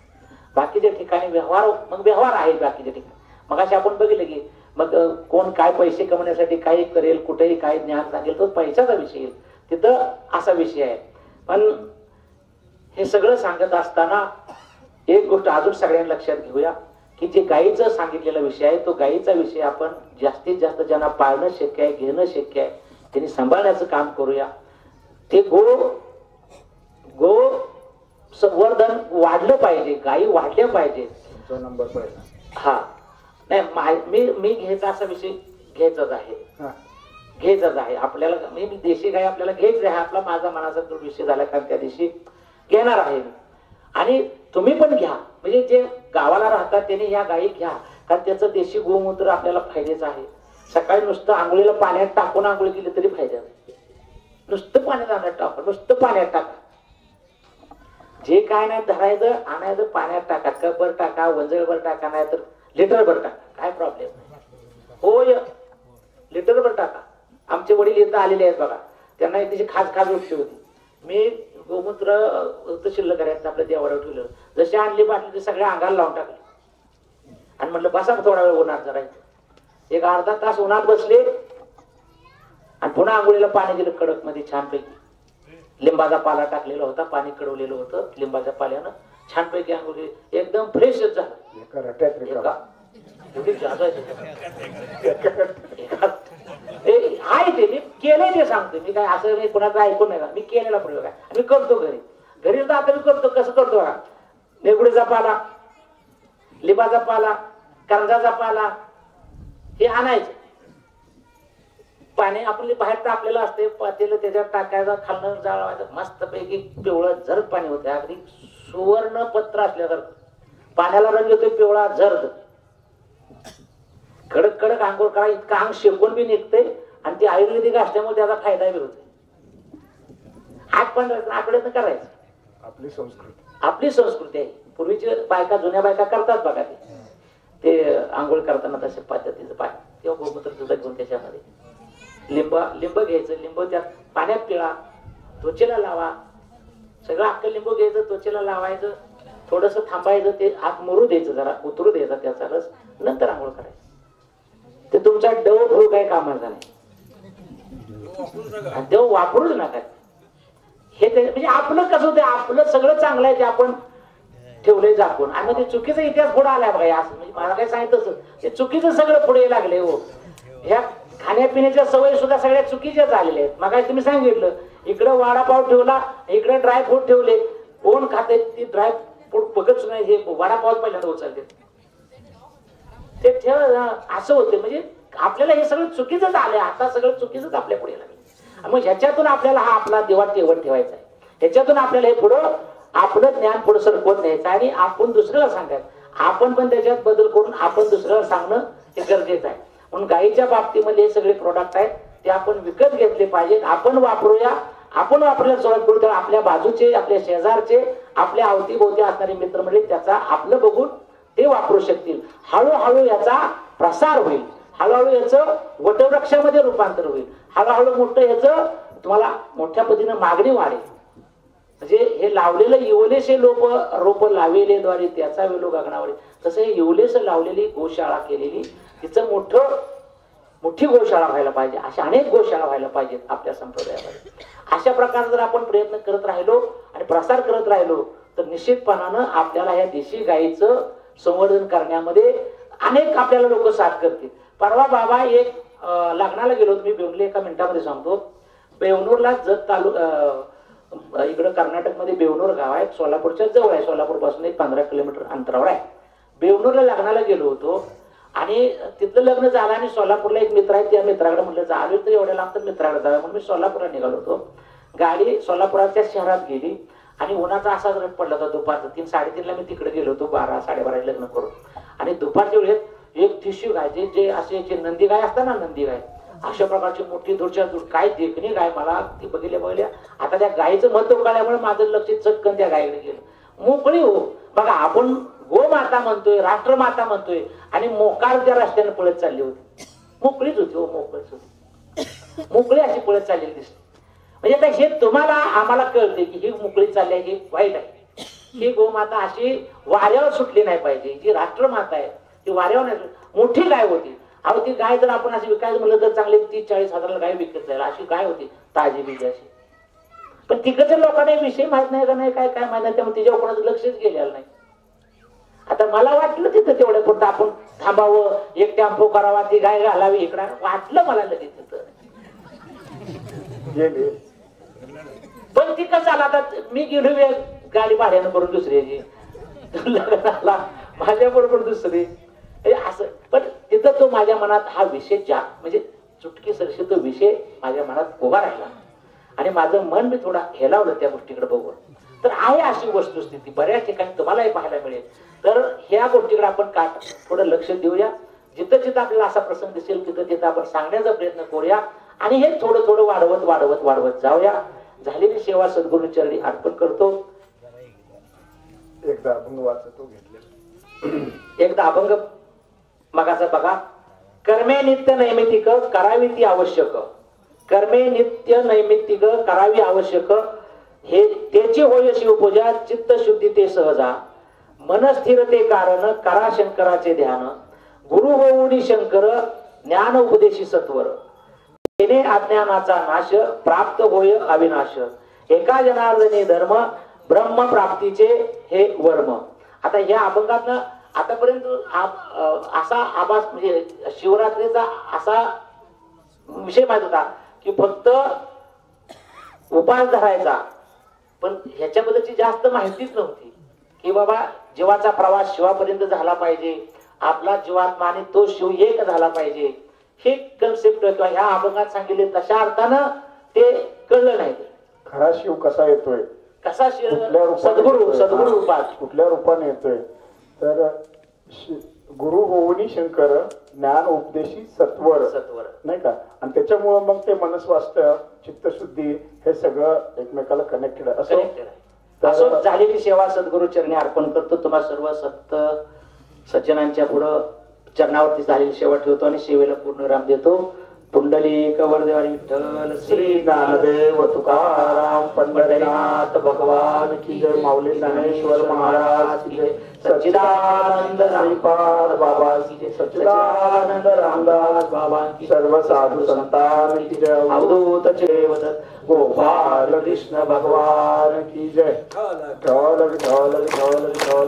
बाकीच्या ठिकाणी व्यवहार, मग व्यवहार आहे बाकीच्या ठिकाणी. मग असे आपण बघितलं की मग कोण काय पैसे कमवण्यासाठी काही करेल, कुठेही काय ज्ञान सांगेल, तो पैशाचा विषय येईल. तिथं असा विषय आहे. पण हे सगळं सांगत असताना एक गोष्ट अजून सगळ्यांना लक्षात घेऊया की जे गायीचं सांगितलेला विषय आहे, तो गायीचा विषय आपण जास्तीत जास्त ज्यांना पाळणं शक्य आहे, घेणं शक्य आहे, त्यांनी सांभाळण्याचं काम करूया. ते गो संवर्धन वाढलं पाहिजे, गायी वाढल्या पाहिजे. नंबर पहिला हा नाही, मी घ्यायचा असा विषय घ्यायचाच आहे आपल्याला. मी देशी गाय आपल्याला घ्यायचं आहे. आपला माझा मनाचा तो विषय झाला, कारण त्या दिवशी घेणार आहे. आणि तुम्ही पण घ्या, म्हणजे जे गावाला राहतात त्यांनी ह्या गायी घ्या, कारण त्याचं देशी गोमूत्र आपल्याला फायद्याचं आहे. सकाळी नुसतं आंघोळीला पाण्यात टाकून आंघोळी केली तरी फायद्याचं. नुसतं पाण्यात टाका, नुसतं पाण्यात टाका, जे काय नाही धरायचं आणायचं पाण्यात टाका, कपभर टाका, वंजळभर टाका, नाही तर लिटरभर टाका, काय प्रॉब्लेम नाही. होय, लिटरभर टाका. आमचे वडील इथं आलेले आहेत बघा, त्यांना त्याची खास गोष्ट होती. मी गोमूत्र होतं शिल्लक करायचं आपल्या देवावर ठेवलं, जशी आणली बाटली ते सगळ्या अंगाला लावून टाकले आणि म्हटलं बसा थोडा वेळ उन्हात जरायचं. एक अर्धा तास उन्हात बसले आणि पुन्हा आंघोळीला पाणी दिलं कडक मध्ये छानपैकी. लिंबाचा पाला टाकलेला होता, पाणी कडवलेलं होतं, लिंबाच्या पाल्यानं छानपैकी आंघोळी एकदम फ्रेशच झालं. आहे ते मी केलंय ते सांगतो मी, काय असं नाही कुणाचं ऐकून नाही, मी केलेला प्रयोग आहे, मी करतो घरी तर आता मी करतो. कसं करतो बघा, नेगुडीचा पाला, लिंबाचा पाला, करंजाचा पाला हे आणायचं, पाणी आपले बाहेर तापलेलं असते, पातेलं त्याच्यात टाकायचं, खालनं जाळवायचं, मस्तपैकी पिवळं झरद पाणी होते, अगदी सुवर्ण पत्र असल्यासारखं. पाण्याला रंग येतोय पिवळा झरद, कडक कडक आंघोळ करा, इतका अंग शेकून बी निघते आणि ती आयुर्वेदिक असल्यामुळे त्याचा फायदा बी होतो. हात पण आकड्यानं करायचं. आपली संस्कृती आहे. पूर्वीच्या बायका, जुन्या बायका करतात बघा, ते आंघोळ करताना तशा पद्धतीचं पाणी किंवा गोमूत्र सुद्धा घेऊन त्याच्यामध्ये लिंब घ्यायचं, लिंब त्यात पाण्यात पिळा, त्वचेला लावा, सगळं अख्खं लिंबू घ्यायचं, त्वचेला लावायचं, थोडस थांबायचं, ते आत मुरू द्यायचं, जरा उतरू द्यायचा त्याचा रस, नंतर आंघोळ करायचं. ते तुमचा डव फुल काय कामाचा नाही, देव वापरूच नका. हे म्हणजे आपलं कसं होतं, आपलं सगळं चांगलं आहे ते आपण ठेवलंय झाकून, आणि ते चुकीचा इतिहास पुढे आलाय बघा. असं म्हणजे मला काय सांगितलं, ते चुकीचं सगळं पुढे लागले हो. ह्या खाण्यापिण्याच्या सवयी सुद्धा सगळ्या चुकीच्या झालेल्या आहेत. मग तुम्ही सांगितलं, इकडे वडापाव ठेवला, इकडे ड्रायफ्रूट ठेवले, कोण खाते ती ड्रायफ्रूट बघत नाही, हे वडापाव पहिल्यांदा उचलते ते ठेव. असं होते, म्हणजे आपल्याला हे सगळं चुकीचंच आलंय, आता सगळं चुकीचंच आपल्या पुढे लागले. मग ह्याच्यातून आपल्याला हा आपला देवा तेवढ ठेवायचा आहे, ह्याच्यातून आपल्याला हे पुढं आपलं ज्ञान पुढे सरकवत न्यायचं आणि आपण दुसऱ्याला सांगायचं. आपण पण त्याच्यात बदल करून आपण दुसऱ्याला सांगणं हे गरजेचं आहे. म्हणून गाईच्या बाबतीमध्ये हे सगळे प्रोडक्ट आहेत, ते आपण विकत घेतले पाहिजेत, आपण वापरूया. आपण वापरायला सुरुवात करू तर आपल्या बाजूचे, आपल्या शेजारचे, आपल्या अवतीभोवती असणारे मित्रमंडळी त्याचा आपलं बघून ते वापरू शकतील. हळूहळू याचा प्रसार होईल, हळूहळू याचं वटवृक्षामध्ये रूपांतर होईल, हळूहळू मोठं याचं तुम्हाला मोठ्या पद्धतीने मागणी वाढेल. म्हणजे हे लावलेलं येवलेसे रोप लावेले द्वारे त्याचा वेलो गगनावर, तसं हे येवलेस लावलेली गोशाळा केलेली, तिचं मोठी गोशाळा व्हायला पाहिजे. अशा अनेक गोशाळा व्हायला पाहिजेत आपल्या संप्रदायामध्ये. अशा प्रकारे जर आपण प्रयत्न करत राहिलो आणि प्रसार करत राहिलो तर निश्चितपणानं आपल्याला या देशी गायीचं संवर्धन करण्यामध्ये अनेक आपल्याला लोक साथ करतील. परवा बाबा एक लग्नाला गेलो, मी बेवनूर एका मिनिटामध्ये सांगतो. बेवनूरला जत तालुका, इकडं कर्नाटकमध्ये बेवनूर गाव आहे, सोलापूरच्या जवळ आहे, सोलापूर पासून एक 15 किलोमीटर अंतरावर आहे. बेवनूरला लग्नाला गेलो होतो आणि तिथलं लग्न झालं आणि सोलापूरला एक मित्र आहे, त्या मित्राकडे म्हटलं जावे तर एवढ्या लांब तर मित्राकडे जावे म्हणून मी सोलापूरला निघालो होतो. गाडी सोलापुराच्या शहरात गेली आणि उन्हाचा असाच रट पडला होता. दुपारचा 3-3:30ला मी तिकडे गेलो होतो, 12-12:30 लग्न करून. आणि दुपारच्या वेळेत एक ठिशी गाय, जे असे जे नंदी गाय असतात ना, नंदी गाय, अशा प्रकारची मोठी दूरच्या दूर काय देखणी गाय, मला ती बघितल्या. आता त्या गायीचं महत्व कळल्यामुळे माझं लक्ष चटकन त्या गायीकडे गेलं. मोकळी हो बघा, आपण गोमाता म्हणतोय, राष्ट्रमाता म्हणतोय आणि मोकार त्या रस्त्याने पळत चालली होती. मोकळीच होती हो, मोकळीच होती, मोकळी अशी पळत चाललेली दिसते. म्हणजे आता हे तुम्हाला आम्हाला कळते की ही मोकळी चालली आहे, ही वाईट आहे. ही गोमाता अशी वाऱ्यावर सुटली नाही पाहिजे. जी राष्ट्रमाता आहे ती वाऱ्यावर नाही. मोठी गाय होती, अहो ती गाय जर आपण अशी विकायचं म्हणलं तर चांगली 30-40 हजाराला गाय विकत जाईल अशी गाय होती, ताजी बिजी अशी. पण तिकडच्या लोकांना विषय माहित नाही का नाही, काय काय माहित नाही, त्यामुळे तिच्यावर कोणाचं लक्षच गेलेलं नाही. आता मला वाटलं तिथं तेवढं पुरतं आपण थांबावं, एक टेम्पो करावा, ती गाय घालावी इकडं, वाटलं मला लगेच तिथं. पण ती कसं आला, आता मी गेलो गाडी भाड्यानं करून दुसऱ्याची, लग्नाला माझ्या बरोबर दुसरी असं. पण तिथं तो माझ्या मनात हा विषय म्हणजे चुटकी सरशी तो विषय माझ्या मनात उभा राहिला आणि माझं मन मी थोडा हेलावलं त्या गोष्टीकडे बघून. तर आहे अशी वस्तुस्थिती बऱ्याच ठिकाणी तुम्हालाही पाहायला मिळेल. तर ह्या गोष्टीकडे आपण थोडं लक्ष देऊया. जिथं जिथं आपल्याला असा प्रसंग दिसेल तिथं तिथं आपण सांगण्याचा प्रयत्न करूया आणि हे थोडं थोडं वाढवत वाढवत वाढवत जाऊया. झालेली सेवा सद्गुरू चरणी अर्पण करतो. एकदा अभंग वाचतो घेतले. एकदा अभंग मगाचा बघा. कर्मे नित्य नैमित्तिक करावी ती आवश्यक. कर्मे नित्य नैमित्तिक करावी आवश्यक. हे त्याची होय शिवपूजा चित्त शुद्धी ते सहजा. मन स्थिरते कारण करा शंकराचे ध्यान. गुरु होऊनी शंकर ज्ञान उपदेशी सत्वर. तेने अज्ञानाचा नाश प्राप्त होय अविनाश. एका जनार्दनी धर्म ब्रह्म प्राप्तीचे हे वर्म. आता ह्या अभंगातनं आतापर्यंत असा आभास म्हणजे शिवरात्रीचा असा विषय माहित होता की फक्त उपास धरायचा, पण ह्याच्याबद्दलची जास्त माहितीच नव्हती की बाबा जीवाचा प्रवास शिवापर्यंत झाला पाहिजे, आपला जीवात्मा आणि तो शिव एक झाला पाहिजे. हे कन्सेप्ट किंवा ह्या अभंगात सांगितले तशा अर्थानं ते कळलं नाही. खरा शिव कसा येतोय, कसा शिव सद्गुरु रूपात कुठल्या रूपाने येतोय तर गुरु होऊनी शंकर ज्ञान उपदेशी सत्वर नाही का. आणि त्याच्यामुळे मग ते मनस्वास्थ्य चित्तशुद्धी हे सगळं एकमेकाला कनेक्टेड असं झालेली सेवा सद्गुरु चरणी अर्पण करतो. तुम्हाला सर्व सज्जनांच्या पुढं चरणावरती झालेली सेवा ठेवतो आणि सेवेला पूर्ण विराम देतो. पुंडलिक वरदेवारी विठ्ठल श्री ज्ञानदेव तुकाराम पंढरीनाथ भगवान की जय. माऊली ज्ञानेश्वर महाराज की जय. सच्चिदानंद हरिपाद बाबा की जय. सच्चिदानंद रामदास बाबा की. सर्व साधू संतान की जय. अवधूत चेवत गोपाल कृष्ण भगवान की जय. ढोल ढोल ढोल ढोल.